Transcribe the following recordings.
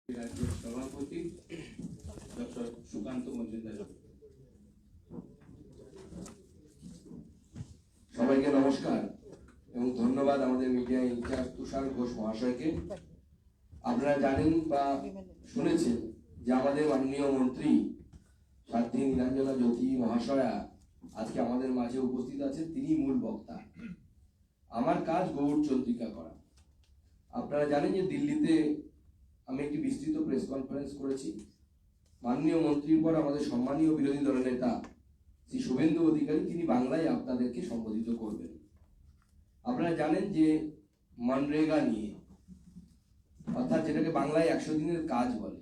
রাজ্যের সভাপতি ডক্টর সুকান্ত মজুমদার। সবাইকে নমস্কার এবং ধন্যবাদ আমাদের মিডিয়া ইনচার্জ তুষার ঘোষ মহাশয়কে। আপনারা জানেন বা শুনেছেন যে আমাদের মাননীয় মন্ত্রী সাধ্বী নীলাঞ্জনা জ্যোতি মহাশয়া আজকে আমাদের মাঝে উপস্থিত আছেন। তিনি মূল বক্তা। আমার কাজ গৌড় চন্দ্রিকা করা। আপনারা জানেন যে দিল্লিতে আমি একটি বিস্তৃত প্রেস কনফারেন্স করেছি। মাননীয় মন্ত্রীর পর আমাদের সম্মানীয় বিরোধী দলের নেতা শ্রী শুভেন্দু অধিকারী তিনি বাংলায় আপনাদেরকে সম্বোধিত করবেন। আপনারা জানেন যে মনরেগা নিয়ে, অর্থাৎ যেটাকে বাংলায় 100 দিনের কাজ বলে,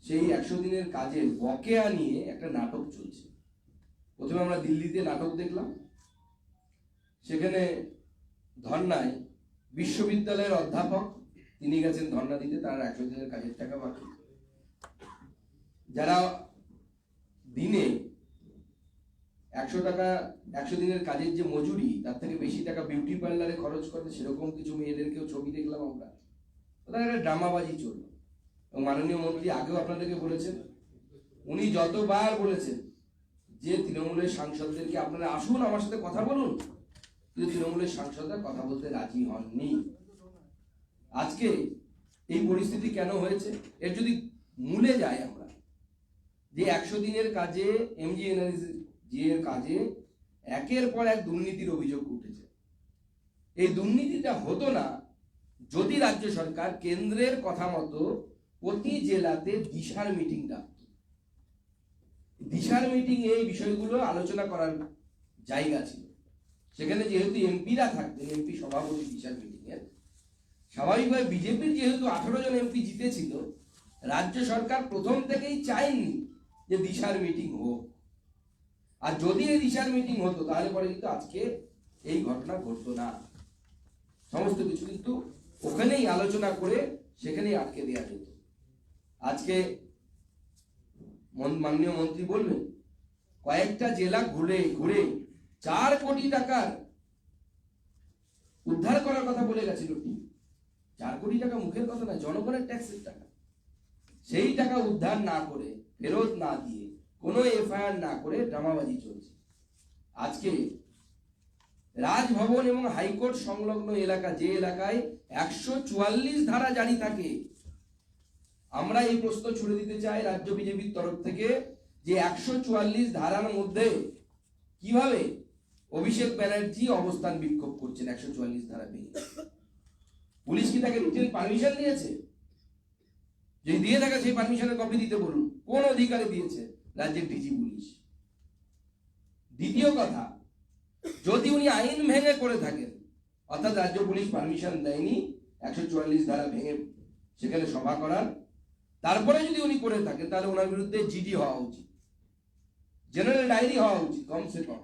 সেই 100 দিনের কাজের বকেয়া নিয়ে একটা নাটক চলছে। প্রথমে আমরা দিল্লিতে নাটক দেখলাম, সেখানে ধর্নায় বিশ্ববিদ্যালয়ের অধ্যাপক তিনি গেছেন ধর্না দিতে, তার 100 দিনের কাজের টাকা বাকি। যারা দিনে 100 টাকা 100 দিনের কাজের যে মজুরি, তার থেকে বেশি টাকা বিউটি পার্লারে খরচ করে, সেরকম কিছু মেয়েদেরকেও ছবি দেখলাম আমরা। ওটা একটা ড্রামাবাজি চললো। এবং মাননীয় মন্ত্রী আগেও আপনাদেরকে বলেছেন, উনি যতবার বলেছেন যে তৃণমূলের সাংসদদেরকে আপনারা আসুন আমার সাথে কথা বলুন, কিন্তু তৃণমূলের সাংসদরা কথা বলতে রাজি হননি। আজকে এই পরিস্থিতি কেন হয়েছে, এর যদি মূলে যাই আমরা, যে 100 দিনের কাজে এমজিএনআরজি এর কাজে একের পর এক দুর্নীতির অভিযোগ উঠেছে। এই দুর্নীতিটা হতো না যদি রাজ্য সরকার কেন্দ্রের কথা মতো প্রতি জেলাতে দিশার মিটিং ডাকত। দিশার মিটিং এই বিষয়গুলো আলোচনা করার জায়গা ছিল। সেখানে যেহেতু এমপিরা থাকতেন, এমপি সভাপতি দিশার মিটিং এর, স্বাভাবিকভাবে বিজেপির যেহেতু 18 জন এমপি জিতেছিল, রাজ্য সরকার প্রথম থেকেই চায়নি যে দিশার মিটিং হোক। আর যদি এই দিশার মিটিং হতো তাহলে পরে কিন্তু আজকে এই ঘটনা ঘটতো না। সমস্ত কিছু কিন্তু ওখানেই আলোচনা করে সেখানেই আটকে দেওয়া যেত। আজকে মাননীয় মন্ত্রী বলবেন কয়েকটা জেলা ঘুরে ঘুরে 4 কোটি টাকার উদ্ধার করার কথা বলে গেছিল। 4 কোটি টাকা মুখের কথা না, জনগণের ট্যাক্সের টাকা। সেই টাকা উদ্ধার না করে, ফেরত না দিয়ে, কোনো এফআইআর না করে ড্রামাবাজি চলছে। আজকে রাজভবন এবং হাইকোর্ট সংলগ্ন এলাকা, যে এলাকায় 144 ধারা জারি থাকে, আমরা এই প্রশ্ন ছুড়ে দিতে চাই রাজ্য বিজেপির তরফ থেকে যে 144 ধারার মধ্যে কিভাবে অভিষেক ব্যানার্জি অবস্থান বিক্ষোভ করছেন 144 ধারা ভেঙে? পুলিশ কি তাকে রিটেন পারমিশন দিয়েছে? যদি দিয়ে থাকে সেই পারমিশনের কপি দিতে বলুন। কোন অধিকারে দিয়েছে রাজ্যের ডিজি পুলিশ? দ্বিতীয় কথা, যদি উনি আইন ভেঙে করে থাকেন, অর্থাৎ রাজ্য পুলিশ পারমিশন দেয়নি 144 ধারা ভেঙে সেখানে সভা করার, তারপরে যদি উনি করে থাকেন, তাহলে ওনার বিরুদ্ধে জিডি হওয়া উচিত, জেনারেল ডায়েরি হওয়া উচিত কমসে কম।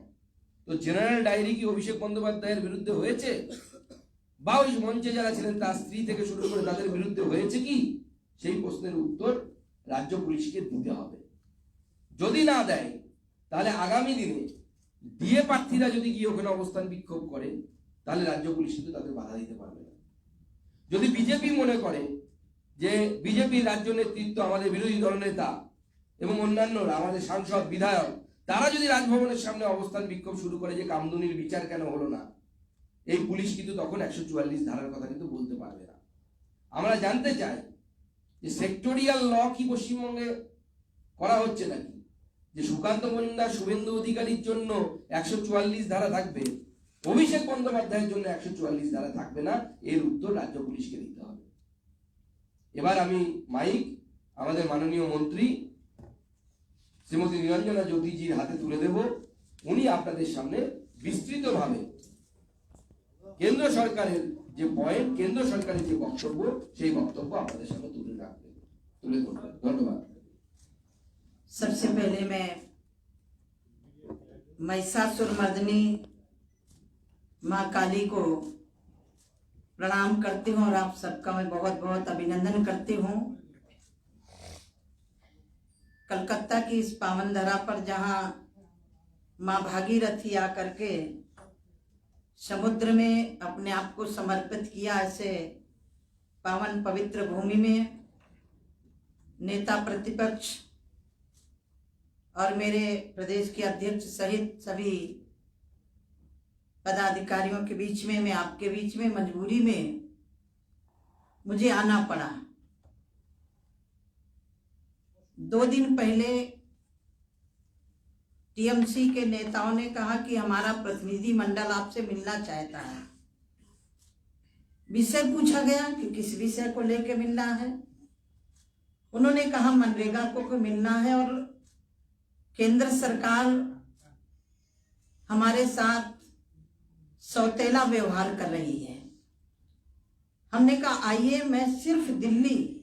তো জেনারেল ডায়েরি কি অভিষেক বন্দ্যোপাধ্যায়ের বিরুদ্ধে হয়েছে? বা ওই মঞ্চে যারা ছিলেন তার স্ত্রী থেকে শুরু করে তাদের বিরুদ্ধে হয়েছে কি? সেই প্রশ্নের উত্তর রাজ্য পুলিশকে দিতে হবে। যদি না দেয়, তাহলে আগামী দিনে ডিএ প্রার্থীরা যদি গিয়ে ওখানে অবস্থান বিক্ষোভ করে, তাহলে রাজ্য পুলিশ কিন্তু তাদের বাধা দিতে পারবে না। যদি বিজেপি মনে করে যে বিজেপির রাজ্য নেতৃত্ব, আমাদের বিরোধী দলনেতা এবং অন্যান্যরা, আমাদের সাংসদ বিধায়ক, তারা যদি রাজভবনের সামনে অবস্থান বিক্ষোভ শুরু করে যে কামদুনির বিচার কেন হলো না, এই পুলিশ কিন্তু তখন 144 ধারার কথা কিন্তু বলতে পারবে না। আমরা জানতে চাই যে সেক্টরিয়াল ল কি পশ্চিমবঙ্গে করা হচ্ছে নাকি, যে সুকান্ত মজুমদার শুভেন্দু অধিকারীর জন্য 144 ধারা থাকবে, অভিষেক বন্দ্যোপাধ্যায়ের জন্য 144 ধারা থাকবে না? এর উত্তর রাজ্য পুলিশকে দিতে হবে। এবার আমি মাইক আমাদের মাননীয় মন্ত্রী শ্রীমতী নীলাঞ্জনা জ্যোতিজির হাতে তুলে দেব। উনি আপনাদের সামনে বিস্তৃতভাবে কেন্দ্র সরকারের যে পয়েন্ট, কেন্দ্র সরকারের যে বক্তব্য, সেই বক্তব্য আপনাদের সামনে তুলে ধরবেন। ধন্যবাদ। सबसे पहले मैं महिषासुरमर्दिनी माँ काली को प्रणाम करती हूँ और आप सबका मैं बहुत बहुत अभिनंदन करती हूँ। कलकत्ता की इस पावन धरा पर जहाँ माँ भागीरथी आकर के समुद्र में अपने आप को समर्पित किया, ऐसे पावन पवित्र भूमि में नेता प्रतिपक्ष और मेरे प्रदेश के अध्यक्ष सहित सभी पदाधिकारियों के बीच में, मैं आपके बीच में मजबूरी में मुझे आना पड़ा। 2 दिन पहले टीएमसी के नेताओं ने कहा कि हमारा प्रतिनिधि मंडल आपसे मिलना चाहता है। विषय पूछा गया कि किस विषय को लेकर मिलना है। उन्होंने कहा मनरेगा को मिलना है और केंद्र सरकार हमारे साथ सौतेला व्यवहार कर रही है। हमने कहा आइए, मैं सिर्फ दिल्ली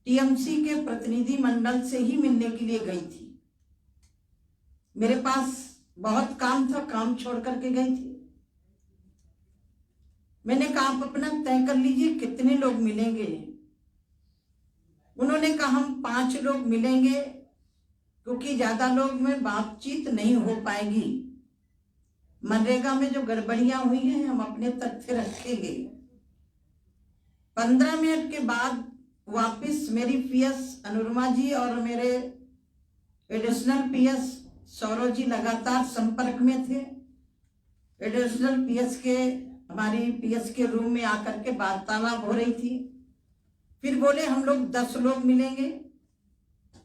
टीएमसी के प्रतिनिधि मंडल से ही मिलने के लिए गई थी। मेरे पास बहुत काम था, काम छोड़ करके गई थी। मैंने कहा आप अपना तय कर लीजिए कितने लोग मिलेंगे। उन्होंने कहा हम 5 लोग मिलेंगे क्योंकि ज्यादा लोग में बातचीत नहीं हो पाएगी। मनरेगा में जो गड़बड़ियां हुई हैं हम अपने तथ्य रखेंगे। 15 मिनट के बाद वापस मेरी पीएस अनुरमा जी और मेरे एडिशनल पीएस सौरव जी लगातार संपर्क में थे। एडिशनल पीएस के हमारी पीएस के रूम में आकर के वार्तालाप हो रही थी। फिर बोले हम लोग 10 लोग मिलेंगे।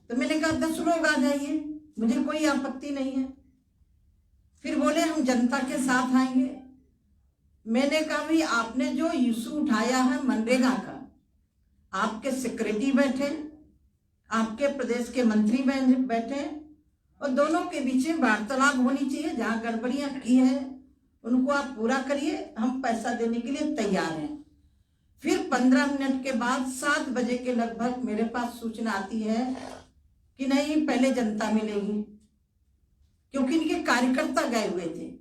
तो मैंने कहा 10 लोग आ जाइए, मुझे कोई आपत्ति नहीं है। फिर बोले हम जनता के साथ आएंगे। मैंने कहा भाई आपने जो इशू उठाया है मनरेगा का, आपके सेक्रेटरी बैठे, आपके प्रदेश के मंत्री बैठे और दोनों के बीच में वार्तालाप होनी चाहिए। जहां गड़बड़ियां की है उनको आप पूरा करिए, हम पैसा देने के लिए तैयार हैं। फिर 15 मिनट के बाद 7 बजे के लगभग मेरे पास सूचना आती है कि नहीं पहले जनता मिलेगी, क्योंकि इनके कार्यकर्ता गए हुए थे।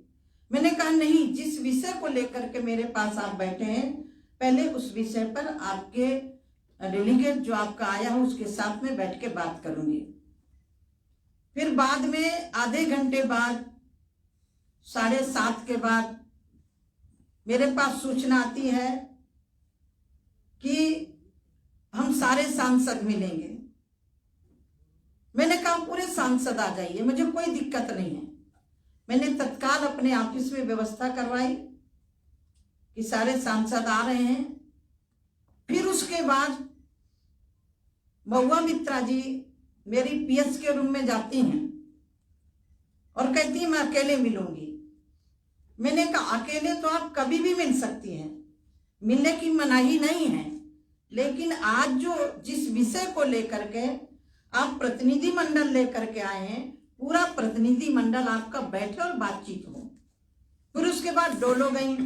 मैंने कहा नहीं, जिस विषय को लेकर के मेरे पास आप बैठे हैं पहले उस विषय पर आपके डेलीगेट जो आपका आया हो उसके साथ में बैठ के बात करूंगी। फिर बाद में आधे घंटे बाद 7:30 के बाद मेरे पास सूचना आती है कि हम सारे सांसद मिलेंगे। मैंने कहा पूरे सांसद आ जाइए, मुझे कोई दिक्कत नहीं है। मैंने तत्काल अपने ऑफिस में व्यवस्था करवाई कि सारे सांसद आ रहे हैं। फिर उसके बाद महुआ मित्रा जी मेरी पीएस के रूम में जाती हैं और कहती हैं मैं अकेले मिलूंगी। मैंने कहा अकेले तो आप कभी भी मिल सकती हैं, मिलने की मनाही नहीं है, लेकिन आज जो जिस विषय को लेकर के आप प्रतिनिधि मंडल लेकर के आए हैं, पूरा प्रतिनिधि मंडल आपका बैठे और बातचीत हो। फिर उसके बाद डोलो गई,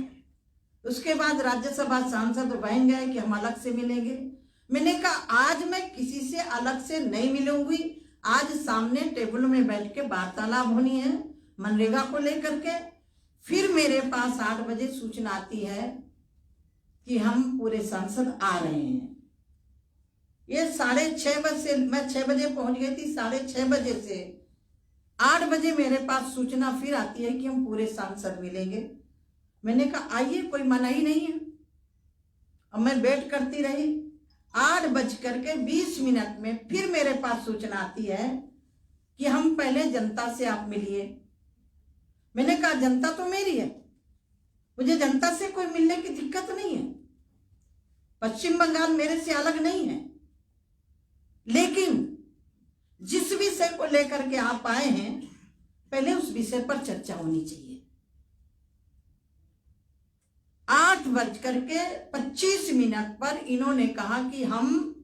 उसके बाद राज्यसभा सांसद बहन गए कि हम अलग से मिलेंगे। मैंने कहा आज मैं किसी से अलग से नहीं मिलूंगी, आज सामने टेबल में बैठ के वार्तालाप होनी है मनरेगा को लेकर के। फिर मेरे पास 8 बजे सूचना आती है कि हम पूरे सांसद आ रहे हैं। ये 6:30 बजे, मैं 6 बजे पहुंच गई थी, 6:30 बजे से 8 बजे मेरे पास सूचना फिर आती है कि हम पूरे सांसद मिलेंगे। मैंने कहा आइए, कोई मनाही नहीं है। अब मैं वेट करती रही। 8:20 में फिर मेरे पास सूचना आती है कि हम पहले जनता से आप मिलिए। मैंने कहा जनता तो मेरी है, मुझे जनता से कोई मिलने की दिक्कत नहीं है। पश्चिम बंगाल मेरे से अलग नहीं है, लेकिन जिस विषय को लेकर के आप आए हैं पहले उस विषय पर चर्चा होनी चाहिए। 8:25 पर इन्होंने कहा कि हम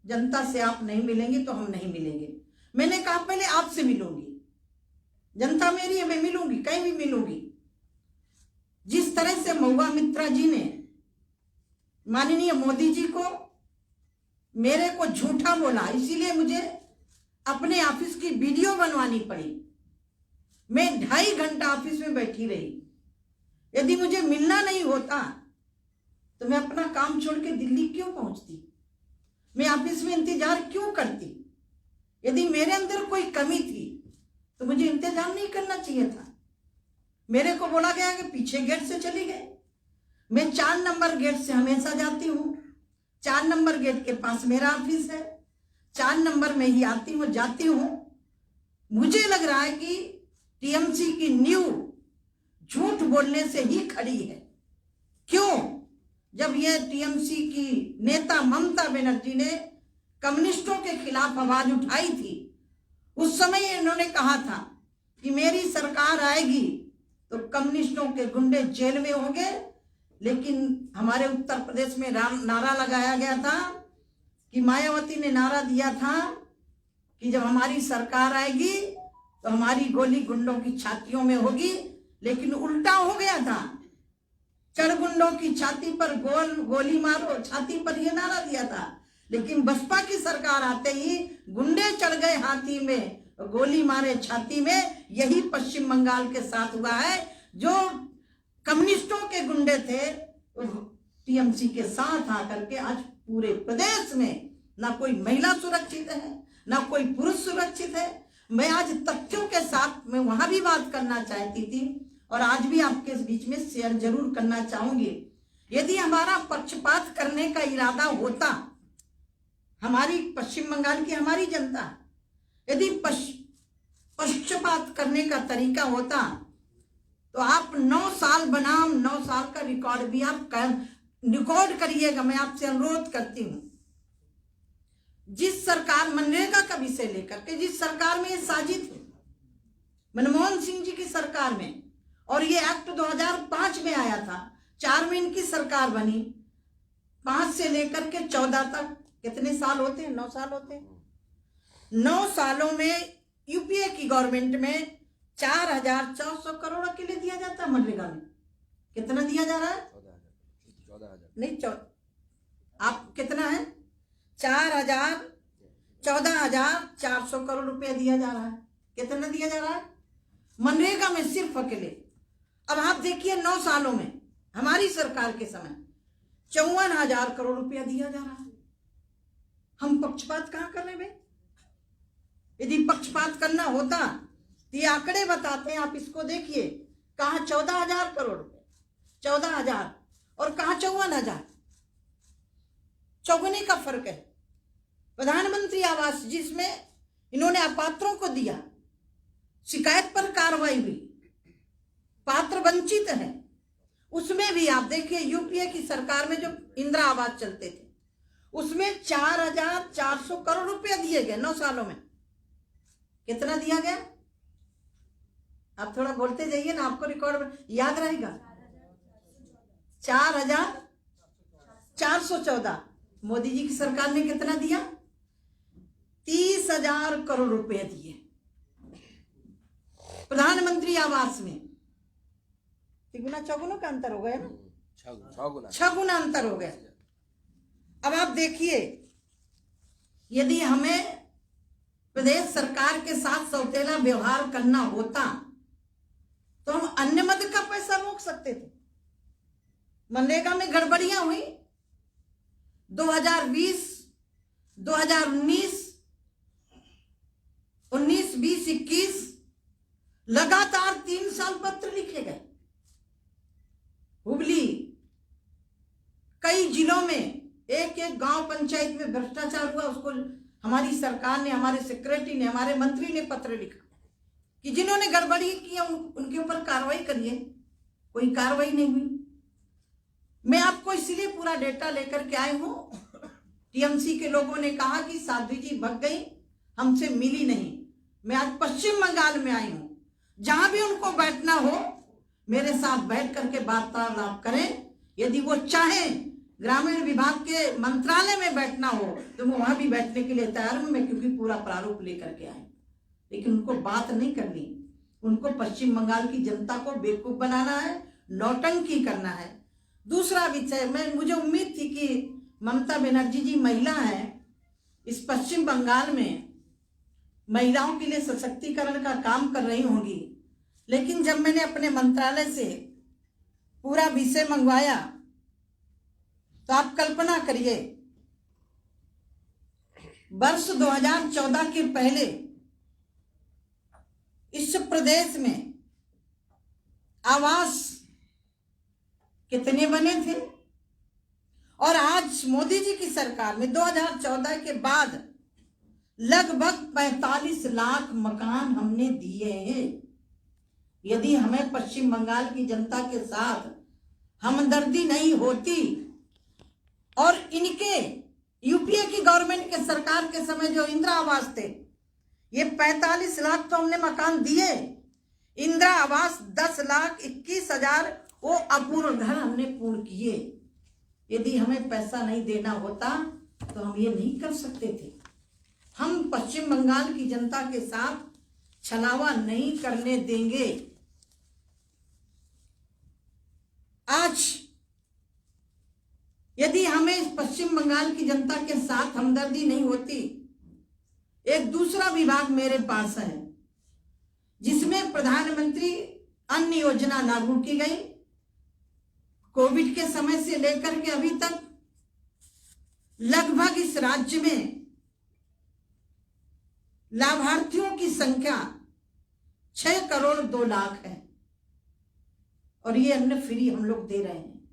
जनता से आप नहीं मिलेंगे तो हम नहीं मिलेंगे। मैंने कहा पहले आपसे मिलूंगी, जनता मेरी है, मैं मिलूंगी, कहीं भी मिलूंगी। जिस तरह से महुआ मित्रा जी ने माननीय मोदी जी को मेरे को झूठा बोला, इसीलिए मुझे अपने ऑफिस की वीडियो बनवानी पड़ी। मैं 2.5 घंटा ऑफिस में बैठी रही। यदि मुझे मिलना नहीं होता तो मैं अपना काम छोड़ के दिल्ली क्यों पहुंचती, मैं ऑफिस में इंतजार क्यों करती। यदि मेरे अंदर कोई कमी थी तो मुझे इंतजार नहीं करना चाहिए था। मेरे को बोला गया कि पीछे गेट से चली गए। मैं 4 नंबर गेट से हमेशा जाती हूँ। 4 नंबर गेट के पास मेरा ऑफिस है। 4 नंबर में ही आती हूँ, जाती हूँ। मुझे लग रहा है कि टीएमसी की नींव झूठ बोलने से ही खड़ी है। क्यों? जब ये टीएमसी की नेता ममता बनर्जी ने कम्युनिस्टों के खिलाफ आवाज उठाई थी, उस समय इन्होंने कहा था कि मेरी सरकार आएगी तो कम्युनिस्टों के गुंडे जेल में होंगे। लेकिन हमारे उत्तर प्रदेश में नारा लगाया गया था कि मायावती ने नारा दिया था कि जब हमारी सरकार आएगी तो हमारी गोली गुंडों की छातियों में होगी। लेकिन उल्टा हो गया था, चढ़ गुंडों की छाती पर गोली मारो, छाती पर यह नारा दिया था। लेकिन बसपा की सरकार आते ही गुंडे चढ़ गए हाथी में, गोली मारे छाती में। यही पश्चिम बंगाल के साथ हुआ है। जो कम्युनिस्टों के गुंडे थे टीएमसी के साथ आकर के आज पूरे प्रदेश में ना कोई महिला सुरक्षित है, ना कोई पुरुष सुरक्षित है। मैं आज तथ्यों के साथ मैं वहां भी बात करना चाहती थी और आज भी आपके बीच में शेयर जरूर करना चाहूंगी। यदि हमारा पक्षपात करने का इरादा होता, हमारी पश्चिम बंगाल की हमारी जनता यदि पक्षपात करने का तरीका होता तो आप 9 साल बनाम 9 साल का रिकॉर्ड भी आप रिकॉर्ड करिएगा। मैं आपसे अनुरोध करती हूं, जिस सरकार मनरेगा का विषय लेकर के जिस सरकार में ये साजिद है, मनमोहन सिंह जी की सरकार में, और ये एक्ट 2005 में आया था, 4 में इनकी सरकार बनी, 5 से लेकर के 14 तक कितने साल होते हैं? 9 साल होते हैं। 9 सालों में यूपीए की गवर्नमेंट में 4,400 करोड़ के लिए दिया जाता है। मनरेगा में कितना दिया जा रहा है? 14,000 नहीं, आप कितना है? 14,400 करोड़ रुपया दिया जा रहा है। कितना दिया जा रहा है मनरेगा में सिर्फ अकेले? अब आप देखिए 9 सालों में हमारी सरकार के समय 54,000 करोड़ रुपया दिया जा रहा है। हम पक्षपात कहां कर रहे भाई? यदि पक्षपात करना होता तो ये आंकड़े बताते हैं। आप इसको देखिए, कहां 14,000 करोड़ रुपए, 14,000 और कहां 54,000, चौगुने का फर्क है। प्रधानमंत्री आवास जिसमें इन्होंने अपात्रों को दिया, शिकायत पर कार्रवाई हुई, पात्र वंचित है, उसमें भी आप देखिए यूपीए की सरकार में जो इंदिरा आवास चलते थे उसमें 4,400 करोड़ रुपया दिए गए 9 सालों में। कितना दिया गया? आप थोड़ा बोलते जाइए ना, आपको रिकॉर्ड याद रहेगा। 4,414। मोदी जी की सरकार ने कितना दिया? 30,000 करोड़ रुपए दिए प्रधानमंत्री आवास में। तिगुना चौगुना का अंतर हो गया ना, 6 गुना अंतर हो गया। अब आप देखिए, यदि हमें प्रदेश सरकार के साथ सौतेला व्यवहार करना होता तो हम अन्य मद का पैसा रोक सकते थे। मनरेगा में गड़बड़ियां हुई 2020, 2019, 19, 20, 21 लगातार 3 साल पत्र लिखे गए। हुबली कई जिलों में एक गांव पंचायत में भ्रष्टाचार हुआ, उसको हमारी सरकार ने, हमारे सेक्रेटरी ने, हमारे मंत्री ने पत्र लिखा कि जिन्होंने गड़बड़ी की उनके ऊपर कार्रवाई करिए। कोई कार्रवाई नहीं हुई। मैं आपको इसलिए पूरा डेटा लेकर के आई हूं। टीएमसी के लोगों ने कहा कि साध्वी जी भग गई, हमसे मिली नहीं। मैं आज पश्चिम बंगाल में आई हूं, जहां भी उनको बैठना हो मेरे साथ बैठ करके वार्तालाप करें। यदि वो चाहें ग्रामीण विभाग के मंत्रालय में बैठना हो तो मैं वहां भी बैठने के लिए तैयार हूं मैं, क्योंकि पूरा प्रारूप लेकर के आई। लेकिन उनको बात नहीं करनी, उनको पश्चिम बंगाल की जनता को बेवकूफ बनाना है, नौटंकी करना है। दूसरा विषय, मुझे उम्मीद थी कि ममता बनर्जी जी महिला है, इस पश्चिम बंगाल में महिलाओं के लिए सशक्तिकरण का काम कर रही होंगी। लेकिन जब मैंने अपने मंत्रालय से पूरा विषय मंगवाया तो आप कल्पना करिए, वर्ष 2014 के पहले इस प्रदेश में आवास कितने बने थे। और आज मोदी जी की सरकार में 2014 के बाद लगभग 45 लाख मकान हमने दिए हैं। यदि हमें पश्चिम बंगाल की जनता के साथ हमदर्दी नहीं होती और इनके यूपीए की गवर्नमेंट के सरकार के समय जो इंदिरा आवास थे, ये 45 लाख तो हमने मकान दिए, इंदिरा आवास 10,21,000 वो अपूर्ण घर हमने पूर्ण किए। यदि हमें पैसा नहीं देना होता तो हम ये नहीं कर सकते थे। हम पश्चिम बंगाल की जनता के साथ छलावा नहीं करने देंगे। आज यदि हमें पश्चिम बंगाल की जनता के साथ हमदर्दी नहीं होती, एक दूसरा विभाग मेरे पास है जिसमें प्रधानमंत्री अन्न योजना लागू की गई। कोविड के समय से लेकर के अभी तक लगभग इस राज्य में लाभार्थियों की संख्या 6 करोड़ 2 लाख है और ये अन्न फ्री हम लोग दे रहे हैं,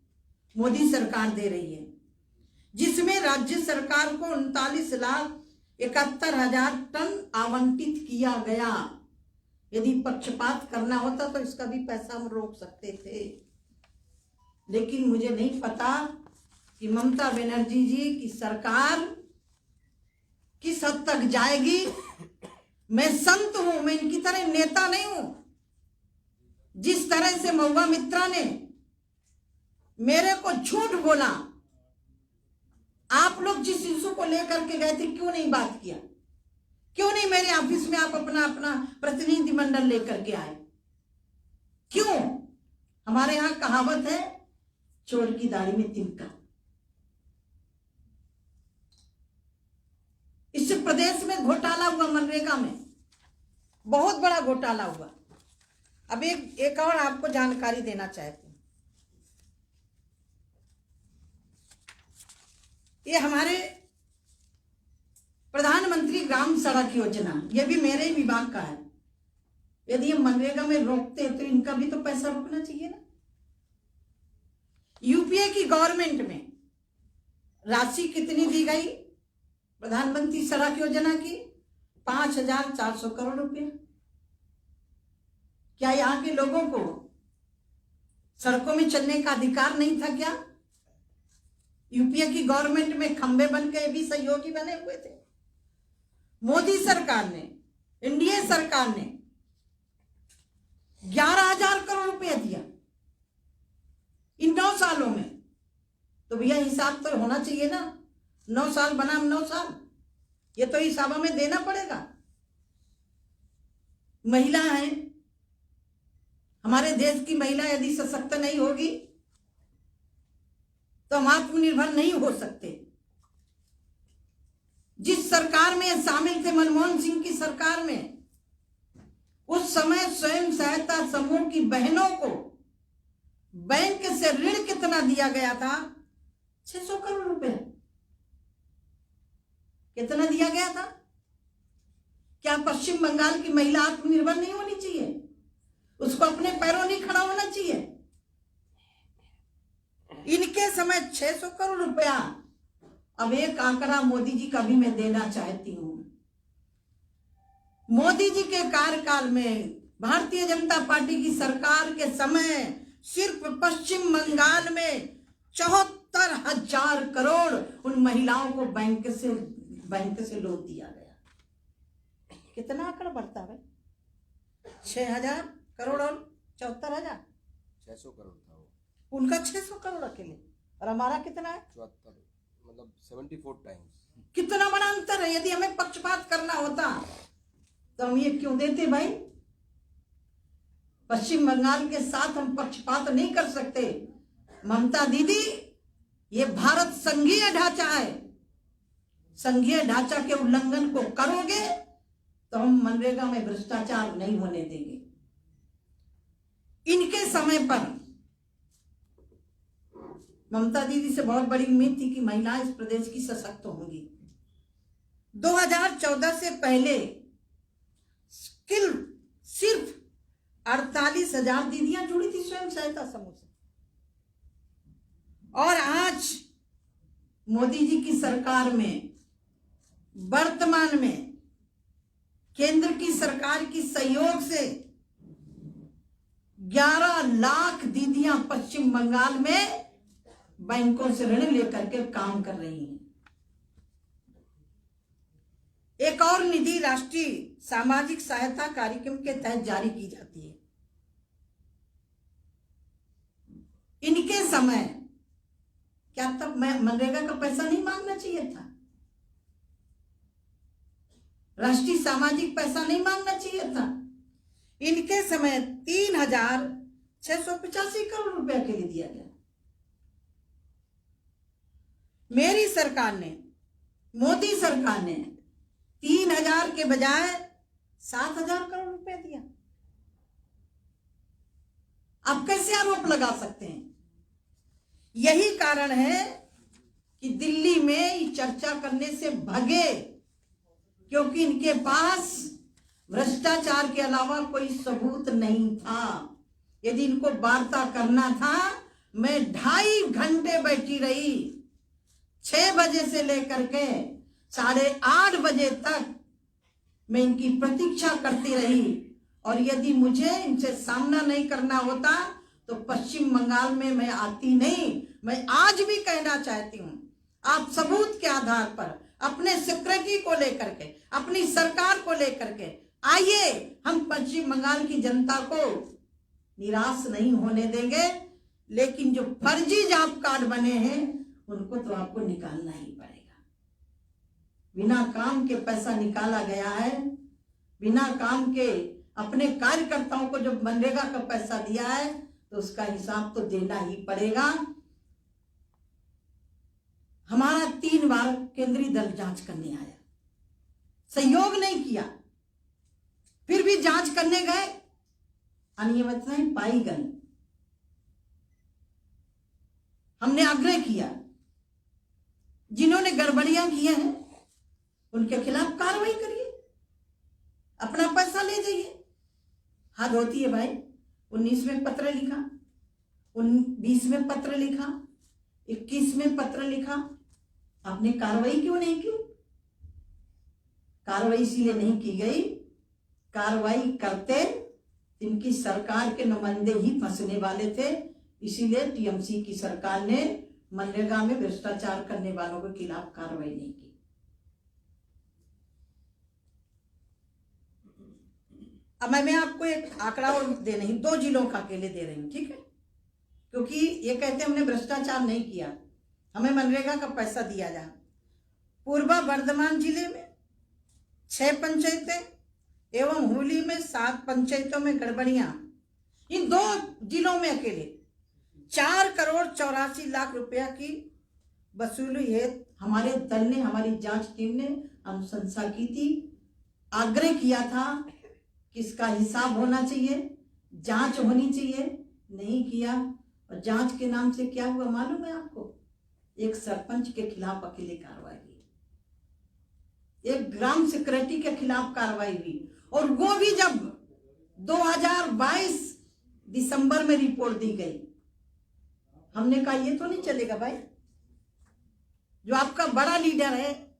मोदी सरकार दे रही है, जिसमें राज्य सरकार को 39,71,000 टन आवंटित किया गया। यदि पक्षपात करना होता तो इसका भी पैसा हम रोक सकते थे, लेकिन मुझे नहीं पता कि ममता बनर्जी जी की सरकार किस हद तक जाएगी। मैं संत हूं, मैं इनकी तरह नेता नहीं हूं। जिस तरह से महुआ मित्रा ने मेरे को झूठ बोला, आप लोग जिस इशू को लेकर के गए थे क्यों नहीं बात किया, क्यों नहीं मेरे ऑफिस में आप अपना अपना प्रतिनिधि मंडल लेकर के आए, क्यों? हमारे यहां कहावत है, चोर की दाढ़ी में तिनका। इस प्रदेश में घोटाला हुआ, मनरेगा में बहुत बड़ा घोटाला हुआ। अब एक और आपको जानकारी देना चाहती हूं। ये हमारे प्रधानमंत्री ग्राम सड़क योजना, ये भी मेरे ही विभाग का है। यदि हम मनरेगा में रोकते तो इनका भी तो पैसा रुकना चाहिए ना। यूपीए की गवर्नमेंट में राशि कितनी दी गई प्रधानमंत्री सड़क योजना की? 5,400 करोड़ रुपए। क्या यहाँ के लोगों को सड़कों में चलने का अधिकार नहीं था क्या? यूपीए की गवर्नमेंट में खंबे बन के भी सहयोगी बने हुए थे। मोदी सरकार ने, एनडीए सरकार ने 11,000 करोड़ रुपया दिया इन 9 सालों में। तो भैया हिसाब तो होना चाहिए ना, 9 साल बनाम 9 साल, ये तो हिसाब में देना पड़ेगा। महिला है, हमारे देश की महिला यदि सशक्त नहीं होगी तो हम आत्मनिर्भर नहीं हो सकते। जिस सरकार में शामिल थे, मनमोहन सिंह की सरकार में, उस समय स्वयं सहायता समूह की बहनों को बैंक से ऋण कितना दिया गया था? 600 करोड़ रुपए। कितना दिया गया था? क्या पश्चिम बंगाल की महिला आत्मनिर्भर नहीं होनी चाहिए? उसको अपने पैरों नहीं खड़ा होना चाहिए? इनके समय 600 करोड़ रुपया। अब एक आंकड़ा मोदी जी का भी मैं देना चाहती हूं। मोदी जी के कार्यकाल में भारतीय जनता पार्टी की सरकार के समय सिर्फ पश्चिम बंगाल में 74,000 करोड़ उन महिलाओं को बैंक से लोन दिया गया। कितना आंकड़ा बढ़ता है? 6,000 करोड़ और 74,000, 600 करोड़ था वो। उनका 600 करोड़ अकेले, और हमारा कितना है? 74, मतलब 74 टाइम्स। कितना बड़ा अंतर है। यदि हमें पक्षपात करना होता तो हम ये क्यों देते भाई? पश्चिम बंगाल के साथ हम पक्षपात नहीं कर सकते। ममता दीदी, ये भारत संघीय ढांचा है, संघीय ढांचा के उल्लंघन को करोगे तो हम मनरेगा में भ्रष्टाचार नहीं होने देंगे। इनके समय पर ममता दीदी से बहुत बड़ी उम्मीद थी कि महिलाएं इस प्रदेश की सशक्त होंगी। 2014 से पहले सिर्फ 48,000 दीदियां जुड़ी थी स्वयं सहायता समूह से। और आज मोदी जी की सरकार में वर्तमान में केंद्र की सरकार की सहयोग से 11 लाख दीदियां पश्चिम बंगाल में बैंकों से ऋण लेकर के काम कर रही हैं। एक और निधि राष्ट्रीय सामाजिक सहायता कार्यक्रम के तहत जारी की जाती है। इनके समय क्या तब मनरेगा का पैसा नहीं मांगना चाहिए था? राष्ट्रीय सामाजिक पैसा नहीं मांगना चाहिए था? इनके समय 3,685 करोड़ रुपया के लिए दिया गया। मेरी सरकार ने, मोदी सरकार ने 3,000 के बजाय 7,000 करोड़ रुपया दिया। आप कैसे आरोप लगा सकते हैं? यही कारण है कि दिल्ली में ये चर्चा करने से भगे, क्योंकि इनके पास भ्रष्टाचार के अलावा कोई सबूत नहीं था। यदि इनको वार्ता करना था, मैं 2.5 घंटे बैठी रही, 6 बजे से लेकर के 8:30 बजे तक मैं इनकी प्रतीक्षा करती रही। और यदि मुझे इनसे सामना नहीं करना होता तो पश्चिम बंगाल में मैं आती नहीं। मैं आज भी कहना चाहती हूं, आप सबूत के आधार पर अपने सिक्योरिटी को लेकर के, अपनी सरकार को लेकर के आइए। हम पश्चिम बंगाल की जनता को निराश नहीं होने देंगे, लेकिन जो फर्जी जॉब कार्ड बने हैं उनको तो आपको निकालना ही पड़ेगा। बिना काम के पैसा निकाला गया है, बिना काम के अपने कार्यकर्ताओं को जो मनरेगा का पैसा दिया है तो उसका हिसाब तो देना ही पड़ेगा। हमारा 3 बार केंद्रीय दल जांच करने आया, सहयोग नहीं किया, फिर भी जांच करने गए, अनियमितताएं पाई गई। हमने आग्रह किया, जिन्होंने गड़बड़ियां की हैं उनके खिलाफ कार्रवाई करिए, अपना पैसा ले जाइए। हद होती है भाई। 19 में पत्र लिखा, 20 में पत्र लिखा, 21 में पत्र लिखा, आपने कार्रवाई क्यों नहीं की? कार्रवाई इसलिए नहीं की गई, कार्रवाई करते इनकी सरकार के नुमाइंदे ही फंसने वाले थे। इसीलिए टीएमसी की सरकार ने मनरेगा में भ्रष्टाचार करने वालों के खिलाफ कार्रवाई नहीं की। अब मैं आपको एक आंकड़ा और दे रही, 2 जिलों का अकेले दे रही हूं, ठीक है? क्योंकि ये कहते हमने भ्रष्टाचार नहीं किया, हमें मनरेगा का पैसा दिया जा। पूर्व बर्धमान जिले में 6 पंचायतें एवं हुगली में 7 पंचायतों में गड़बड़ियां। इन 2 जिलों में अकेले 4 करोड़ 84 लाख रुपया की वसूली है। हमारे दल ने, हमारी जांच टीम ने अनुशंसा की थी, आग्रह किया था कि इसका हिसाब होना चाहिए, जांच होनी चाहिए, नहीं किया। और जांच के नाम से क्या हुआ मालूम है आपको? एक सरपंच के खिलाफ अकेले कार्रवाई हुई, एक ग्राम सेक्रेटरी के खिलाफ कार्रवाई हुई, और वो भी जब 2022 दिसंबर में रिपोर्ट दी गई। हमने कहा ये तो नहीं चलेगा भाई, जो आपका बड़ा लीडर है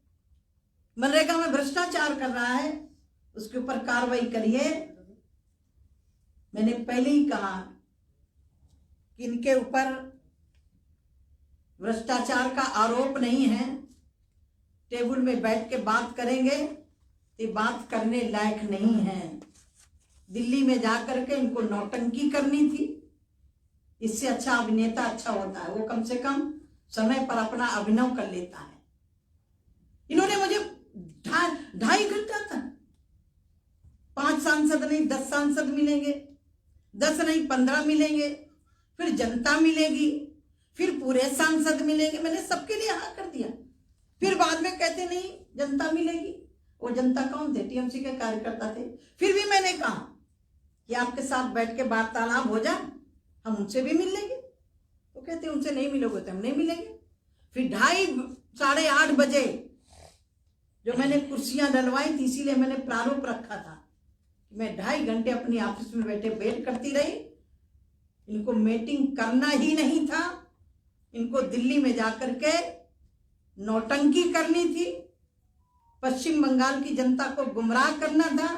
मनरेगा में भ्रष्टाचार कर रहा है उसके ऊपर कार्रवाई करिए। मैंने पहले ही कहा कि इनके ऊपर भ्रष्टाचार का आरोप नहीं है, टेबल में बैठ के बात करेंगे, ये बात करने लायक नहीं है। दिल्ली में जाकर के इनको नौटंकी करनी थी, इससे अच्छा अभिनेता अच्छा होता है, वो कम से कम समय पर अपना अभिनय कर लेता है। इन्होंने मुझे 2.5 घंटा तक 5 सांसद नहीं 10 सांसद मिलेंगे, 10 नहीं 15 मिलेंगे, फिर जनता मिलेगी, फिर पूरे सांसद मिलेंगे। मैंने सबके लिए हाँ कर दिया। फिर बाद में कहते नहीं जनता मिलेगी। वो जनता कौन थे? टीएमसी के कार्यकर्ता थे। फिर भी मैंने कहा कि आपके साथ बैठ के वार्तालाप हो जाए, हम उनसे भी मिल लेंगे। तो कहते उनसे नहीं मिलोगे तो हम नहीं मिलेंगे। फिर 2:30 8 बजे जो मैंने कुर्सियां डलवाई थी, इसीलिए मैंने प्रारूप रखा था कि मैं 2.5 घंटे अपनी ऑफिस में बैठे वेट करती रही। इनको मीटिंग करना ही नहीं था, इनको दिल्ली में जाकर के नौटंकी करनी थी, पश्चिम बंगाल की जनता को गुमराह करना था।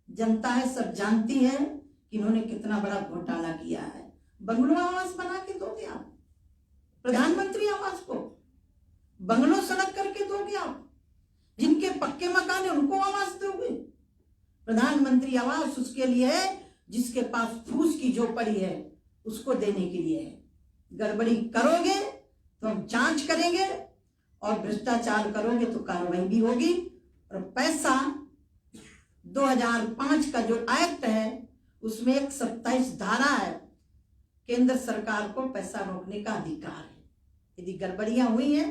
जनता है, सब जानती है कि इन्होंने कितना बड़ा घोटाला किया है। बंगलो आवास बना के दोगे आप? प्रधानमंत्री आवास को बंगलो सड़क करके दोगे आप? जिनके पक्के मकान है उनको आवास दोगे? प्रधानमंत्री आवास उसके लिए है जिसके पास फूस की झोपड़ी है, उसको देने के लिए है। गड़बड़ी करोगे तो हम जांच करेंगे और भ्रष्टाचार करोगे तो कार्रवाई भी होगी। और पैसा 2005 का जो एक्ट है उसमें एक 27 धारा है, केंद्र सरकार को पैसा रोकने का अधिकार है। यदि गड़बड़ियां हुई हैं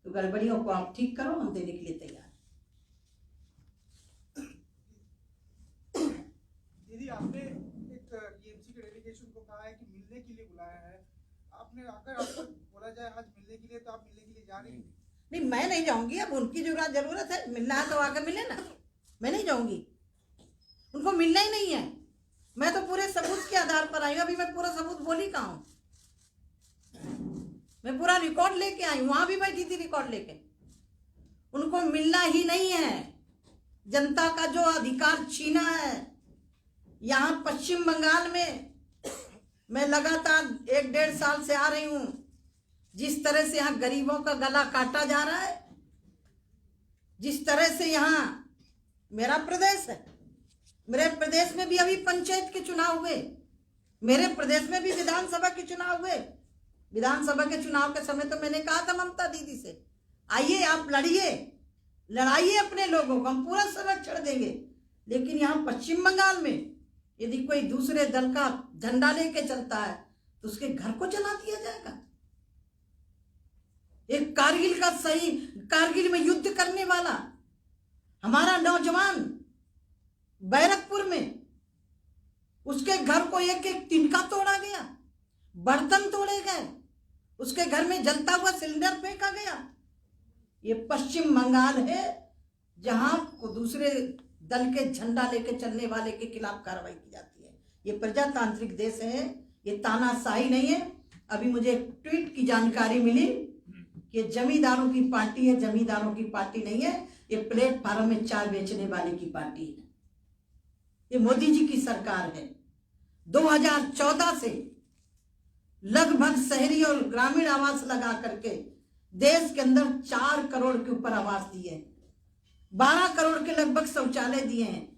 तो गड़बड़ियों को आप ठीक करो, हम देने के लिए तैयार हैं। दीदी, आपने एक टीएमसी के डेलीगेशन को कहा है कि मिलने के लिए बुलाया है। आपने अगर आपको बोला जाए आज मिलने के लिए तो आप मिलने के लिए जा रही हैं? नहीं, मैं नहीं जाऊंगी। अब उनकी जो जरूरत है, मिलना है तो आकर मिले ना, मैं नहीं जाऊंगी। उनको मिलना ही नहीं है। मैं तो पूरे सबूत के आधार पर आई हूँ। अभी मैं पूरा सबूत बोली कहाँ हूँ? मैं पूरा रिकॉर्ड लेके आई, वहां भी बैठी थी रिकॉर्ड लेके। उनको मिलना ही नहीं है। जनता का जो अधिकार छीना है, यहाँ पश्चिम बंगाल में मैं लगातार 1-1.5 साल से आ रही हूं। जिस तरह से यहाँ गरीबों का गला काटा जा रहा है, जिस तरह से यहाँ, मेरा प्रदेश है, मेरे प्रदेश में भी अभी पंचायत के चुनाव हुए, मेरे प्रदेश में भी विधानसभा के चुनाव हुए। विधानसभा के चुनाव के समय तो मैंने कहा था ममता दीदी से, आइए आप लड़िए, लड़ाइए अपने लोगों को, हम पूरा संरक्षण देंगे। लेकिन यहाँ पश्चिम बंगाल में यदि कोई दूसरे दल का झंडा लेके चलता है तो उसके घर को जला दिया जाएगा। एक कारगिल में युद्ध करने वाला हमारा नौजवान बैरकपुर में, उसके घर को एक एक तिनका तोड़ा गया, बर्तन तोड़े गए, उसके घर में जलता हुआ सिलेंडर फेंका गया। ये पश्चिम बंगाल है जहां को दूसरे दल के झंडा लेके चलने वाले के खिलाफ कार्रवाई की जाती है। ये प्रजातांत्रिक देश है, ये तानाशाही नहीं है। अभी मुझे एक ट्वीट की जानकारी मिली कि जमींदारों की पार्टी है, जमींदारों की पार्टी नहीं है, ये प्लेटफार्म में चाय बेचने वाले की पार्टी है। ये मोदी जी की सरकार है। 2014 से लगभग शहरी और ग्रामीण आवास लगा करके देश के अंदर 4 करोड़ के ऊपर आवास दिए, 12 करोड़ के लगभग शौचालय दिए हैं।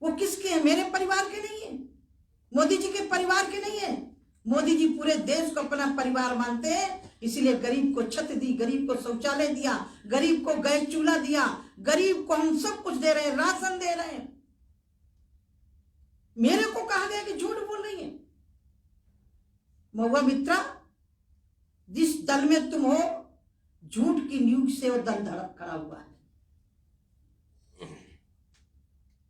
वो किसके हैं? मेरे परिवार के नहीं है, मोदी जी के परिवार के नहीं है। मोदी जी पूरे देश को अपना परिवार मानते हैं, इसलिए गरीब को छत दी, गरीब को शौचालय दिया, गरीब को गैस चूल्हा दिया, गरीब को हम सब कुछ दे रहे हैं, राशन दे रहे हैं। मेरे को कहा गया कि झूठ बोल रही है। महुआ मित्रा, जिस दल में तुम हो, झूठ की न्यूज से वो दल धड़क खड़ा हुआ है।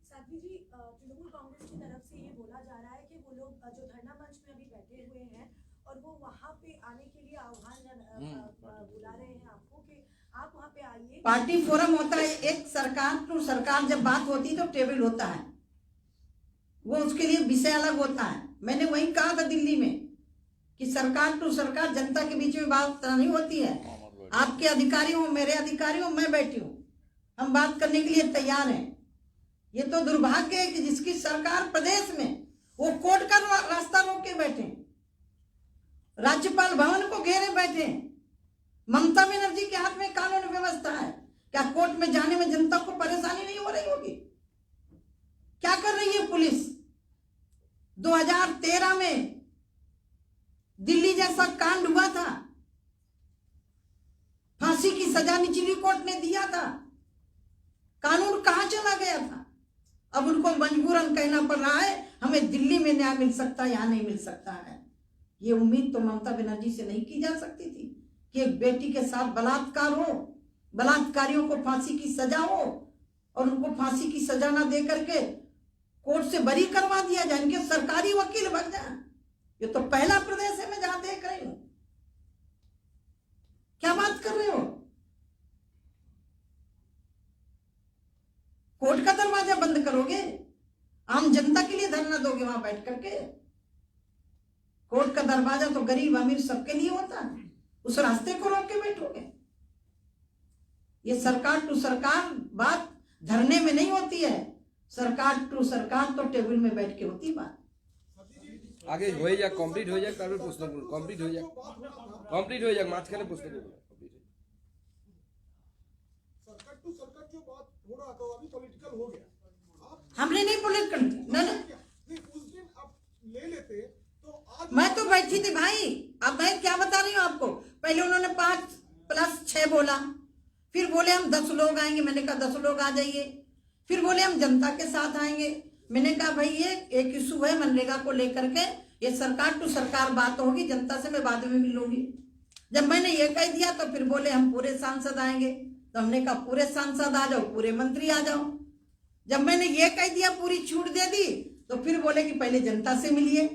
साध्वी जी, तृणमूल कांग्रेस की तरफ से ये बोला जा रहा है कि वो लोग जो धरना मंच में अभी बैठे हुए हैं और वो वहां पे आने के लिए आह्वान बुला रहे हैं आपको कि आप वहां पे आइए। पार्टी फोरम होता है, एक सरकार टू सरकार जब बात होती है तो टेबल होता है, वो उसके लिए विषय अलग होता है। मैंने वही कहा था दिल्ली में कि सरकार टू सरकार, जनता के बीच में बात नहीं होती है। आपके अधिकारी हो, मेरे अधिकारी हो, मैं बैठी हूं, हम बात करने के लिए तैयार हैं। ये तो दुर्भाग्य है कि जिसकी सरकार प्रदेश में, वो कोर्ट का रास्ता रोक के बैठे, राज्यपाल भवन को घेरे बैठे। ममता बनर्जी के हाथ में कानून व्यवस्था है, क्या कोर्ट में जाने में जनता को परेशानी नहीं हो रही होगी? क्या कर रही है पुलिस? 2013 में दिल्ली जैसा कांड हुआ था, फांसी की सजा निचली कोर्ट ने दिया था, कानून कहां चला गया था? अब उनको मजबूरन कहना पड़ रहा है हमें दिल्ली में न्याय मिल सकता है, यहां नहीं मिल सकता है। ये उम्मीद तो ममता बनर्जी से नहीं की जा सकती थी कि एक बेटी के साथ बलात्कार हो, बलात्कारियों को फांसी की सजा हो और उनको फांसी की सजा ना दे करके कोर्ट से बरी करवा दिया जाए, इनके सरकारी वकील बन जाए। ये तो पहला प्रदेश है मैं जहां देख रही हूं। क्या बात कर रहे हो? कोर्ट का दरवाजा बंद करोगे? आम जनता के लिए धरना दोगे वहां बैठ करके? कोर्ट का दरवाजा तो गरीब अमीर सबके लिए होता है। उस रास्ते को रोक के बैठोगे? ये सरकार टू सरकार बात धरने में नहीं होती है, सरकार टू सरकार तो टेबल में बैठ के होती बात। আগে হয়ে যাক, কমপ্লিট হয়ে যাক, তারপর প্রশ্ন করুন। কমপ্লিট হয়ে যাক, মাঝখানে প্রশ্ন করুন। सरकार टू सरकार जो बात हो रहा था वो अभी पॉलिटिकल हो गया। हमने नहीं पॉलिटिकल ना नहीं, उस दिन आप ले लेते तो आज मैं तो बैठी थी भाई। अब मैं क्या बता रही हूँ आपको, पहले उन्होंने 5+6 बोला, फिर बोले हम 10 लोग आएंगे, मैंने कहा 10 लोग आ जाइए। फिर बोले हम जनता के साथ आएंगे, मैंने कहा भाई ये एक इशू है मनरेगा को लेकर के, ये सरकार टू सरकार बात होगी, जनता से मैं बाद में मिलूंगी। जब मैंने ये कह दिया तो फिर बोले हम पूरे सांसद आएंगे, तो हमने कहा पूरे सांसद आ जाओ, पूरे मंत्री आ जाओ। जब मैंने ये कह दिया, पूरी छूट दे दी, तो फिर बोले कि पहले जनता से मिलिए।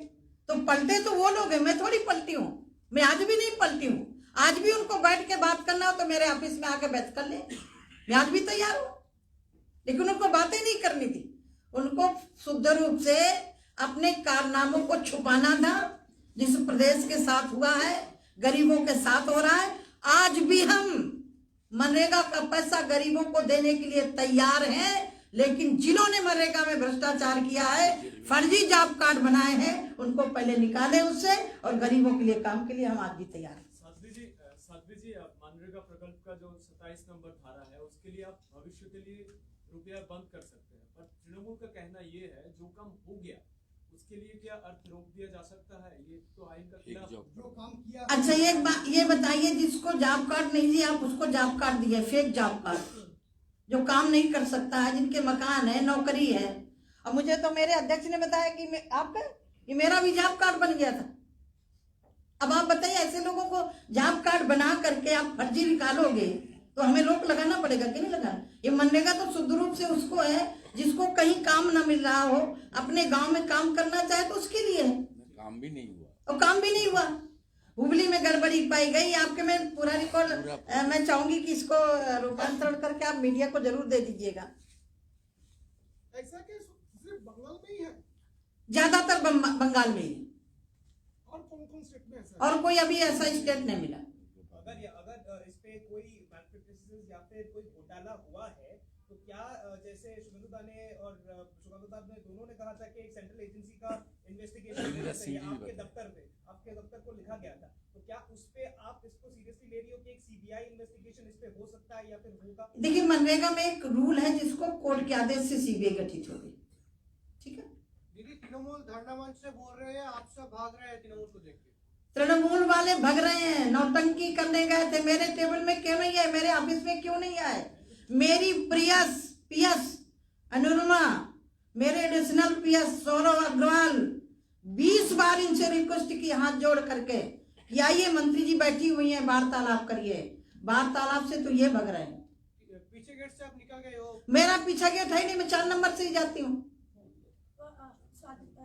तो पलटे तो वो लोग हैं, मैं थोड़ी पलटी हूँ, मैं आज भी नहीं पलटी हूँ। आज भी उनको बैठ के बात करना हो तो मेरे ऑफिस में आके बात कर ले, मैं आज भी तैयार हूँ। लेकिन उनको बातें नहीं करनी थी, उनको शुद्ध रूप से अपने कारनामों को छुपाना था। जिस प्रदेश के साथ हुआ है, गरीबों के साथ हो रहा है। आज भी हम मनरेगा का पैसा गरीबों को देने के लिए तैयार हैं, लेकिन जिन्होंने मनरेगा में भ्रष्टाचार किया है, फर्जी जॉब कार्ड बनाए हैं, उनको पहले निकाले उससे, और गरीबों के लिए काम के लिए हम आज भी तैयार हैं। साध्वी जी, मनरेगा प्रकल्प का जो 27 नंबर धारा है, उसके लिए आप भविष्य के लिए रुपया बंद कर सकते हैं, पर तृणमूल का कहना ये है जो काम हो गया उसके लिए क्या अर्थ रोक दिया जा सकता है? ये तो आइन का खिलाफ जो काम किया। अच्छा एक बात ये बताइए, जिसको जॉब कार्ड नहीं दिया आप उसको जॉब कार्ड दिए, फेक जॉब कार्ड, जो काम नहीं कर सकता है, जिनके मकान है, नौकरी है। अब मुझे तो मेरे अध्यक्ष ने बताया कि आपका ये मेरा भी जॉब कार्ड बन गया था। अब आप बताइए, ऐसे लोगों को जॉब कार्ड बना करके आप फर्जी निकालोगे तो हमें रोक लगाना पड़ेगा कि नहीं लगाना? ये मनरेगा तो शुद्ध रूप से उसको है जिसको कहीं काम ना मिल रहा हो, अपने गांव में काम करना चाहे तो उसके लिए है। काम भी नहीं हुआ, और काम भी नहीं हुआ। हुबली में गड़बड़ी पाई गई, आपके में पूरा रिकॉर्ड मैं चाहूंगी कि इसको रूपांतरण करके आप मीडिया को जरूर दे दीजिएगा। ऐसा कि सिर्फ बंगाल में ही है, ज्यादातर बंगाल में ही, और कौन कौन स्टेट में ऐसा? और कोई अभी ऐसा स्टेट नहीं मिला। अगर इस पे कोई मैलप्रैक्टिसेस या फिर कोई घोटाला हुआ है तो क्या, जैसे शुभेंदु ने और सुकांत साहब ने दोनों ने कहा था कि एक सेंट्रल एजेंसी का इन्वेस्टिगेशन होना चाहिए, आपके दफ्तर को लिखा गया था, तो क्या उस पे आप इसको सीरियसली ले रही हो कि एक सीबीआई इन्वेस्टिगेशन इस पे हो सकता है या फिर होगा? देखिए, मनरेगा में एक रूल है जिसको कोर्ट के आदेश से सीबीआई गठित होगी, ठीक है। दीदी, तृणमूल धरना मंच से बोल रहे हैं, आप सब भाग रहे हैं तृणमूल को देख के। तृणमूल वाले भग रहे हैं, नौटंकी करने गए थे, मेरे टेबल में क्यों नहीं आए, मेरे ऑफिस में क्यों नहीं आए? मेरी पीएस अनुरमा, मेरे एडिशनल पीएस सौरभ अग्रवाल 20 बार इनसे रिक्वेस्ट की, हाथ जोड़ करके कि आइए मंत्री जी बैठी हुई हैं, वार्तालाप करिए। वार्तालाप से तो ये भग रहे हैं। पीछे गेट से आप निकल गए हो। मेरा पीछा गेट है नहीं, मैं 4 नंबर से ही जाती हूँ।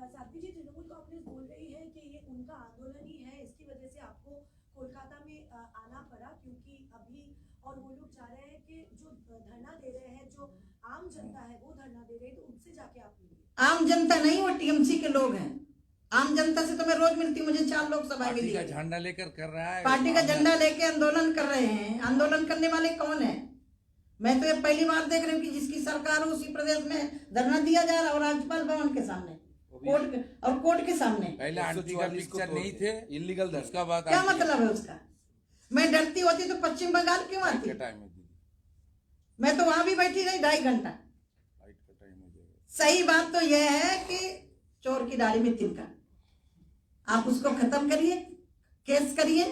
साध्वी जी, तृणमूल कांग्रेस बोल रही है कि ये उनका आंदोलन ही है, इसकी वजह से आपको कोलकाता में आना पड़ा, क्योंकि अभी और वो लोग चाह रहे हैं कि जो धरना दे रहे हैं, जो आम जनता है वो धरना दे रहे हैं, तो उनसे जाके आप मिलिए। आम जनता नहीं, वो टीएमसी के लोग हैं। आम जनता से तो मैं रोज मिलती हूँ, मुझे 4 लोकसभा मिली। पार्टी का झंडा लेकर कर रहा है, पार्टी का झंडा लेके आंदोलन कर रहे हैं। आंदोलन करने वाले कौन है? मैं तो ये पहली बार देख रही हूँ कि जिसकी सरकार हो उसी प्रदेश में धरना दिया जा रहा है, और राज्यपाल भवन के सामने, कोर्ट के सामने। पहले आंटी का पिक्चर नहीं थे, इलीगल दस का बात। क्या मतलब है उसका? मैं डरती होती तो पश्चिम बंगाल क्यों आती? मैं तो वहां भी बैठी रही 2.5 घंटा। सही बात तो यह है कि चोर की दाढ़ी में तिनका, आप उसको खत्म करिए, केस करिए।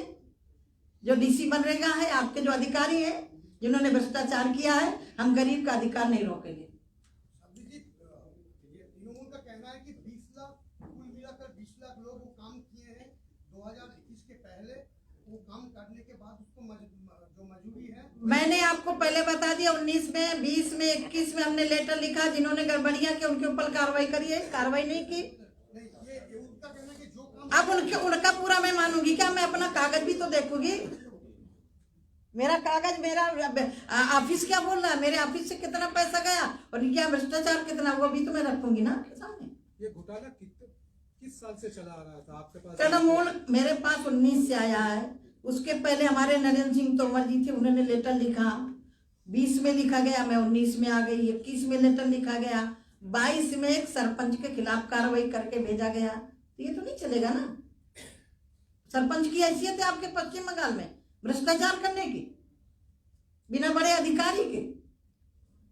जो डीसी मनरेगा है, आपके जो अधिकारी हैं जिन्होंने भ्रष्टाचार किया है, हम गरीब का अधिकार नहीं रोकेंगे। तृणमूल का कहना है कि 20 लाख कुल मिलाकर 20 लाख लोग वो काम किए हैं 2021 के पहले, वो काम करने के बाद उसको जो मजूरी है। मैंने आपको पहले बता दिया, 19 में, 20 में, 21 में हमने लेटर लिखा, जिन्होंने गड़बड़ियां की उनके ऊपर कार्रवाई करिए। कार्रवाई नहीं की, ये उनका कहना है कि जो काम अब उनका पूरा मैं मानूंगी क्या? मैं अपना कागज भी तो देखूंगी। मेरा कागज, मेरा ऑफिस क्या बोल रहा है, मेरे ऑफिस से कितना पैसा गया और क्या भ्रष्टाचार कितना हुआ, भी तो मैं रखूंगी ना सामने। ये घोटाला किस साल से चला आ रहा था आपके पास? तृणमूल मेरे पास 19 से आया है, उसके पहले हमारे नरेंद्र सिंह तोमर जी थे, उन्होंने लेटर लिखा, 20 में लिखा गया, मैं 19 में आ गई, 21 में लेटर लिखा गया, 22 में एक सरपंच के खिलाफ कार्रवाई करके भेजा गया। तो ये तो नहीं चलेगा ना। सरपंच की हैसियत है आपके पश्चिम बंगाल में भ्रष्टाचार करने की, बिना बड़े अधिकारी के।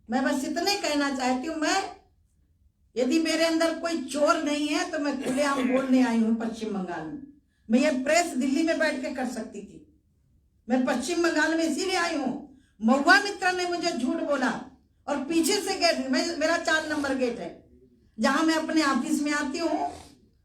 मैं बस इतने कहना चाहती हूँ, मैं यदि मेरे अंदर कोई चोर नहीं है तो मैं खुलेआम बोलने आई हूँ पश्चिम बंगाल में। मैं ये प्रेस दिल्ली में बैठ के कर सकती थी, मैं पश्चिम बंगाल में इसीलिए आई हूँ। महुआ मित्र ने मुझे झूठ बोला और पीछे से गेट, मेरा 4 नंबर गेट है जहां मैं अपने ऑफिस में आती हूँ,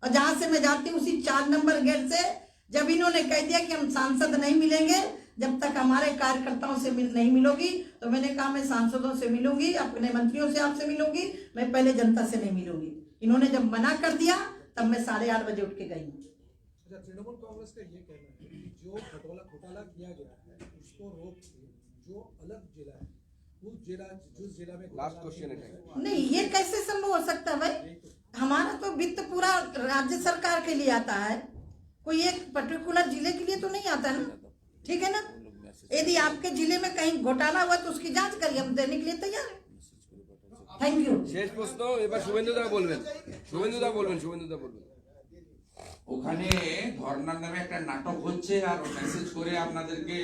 और जहां से मैं जाती हूँ उसी 4 नंबर गेट से जब इन्होंने कह दिया कि हम सांसद नहीं मिलेंगे जब तक हमारे कार्यकर्ताओं से नहीं मिलोगी, तो मैंने कहा मैं सांसदों से मिलूंगी, अपने मंत्रियों से आपसे मिलूंगी, मैं पहले जनता से नहीं मिलूंगी। इन्होंने जब मना कर दिया तब मैं 8:30 बजे उठ के गई हूँ। तृणमूल कांग्रेस का ये कहना है कि जो घोटाला किया गया है उसको रोक के जो अलग जिला है, जिस जिला में लास्ट क्वेश्चन है। नहीं, ये कैसे संभव हो सकता है भाई? हमारा तो वित्त पूरा राज्य सरकार के लिए आता है, कोई एक पर्टिकुलर जिले के लिए तो नहीं आता ना, ठीक है ना। यदि आपके जिले में कहीं घोटाला हुआ तो उसकी जांच करिए, हम देने के लिए तैयार है। Thank you. শেষ প্রশ্ন এবার শুভেন্দুদা বলবেন। ওখানে ধর্নার নামে একটা নাটক হচ্ছে আর মেসেজ করে আপনাদেরকে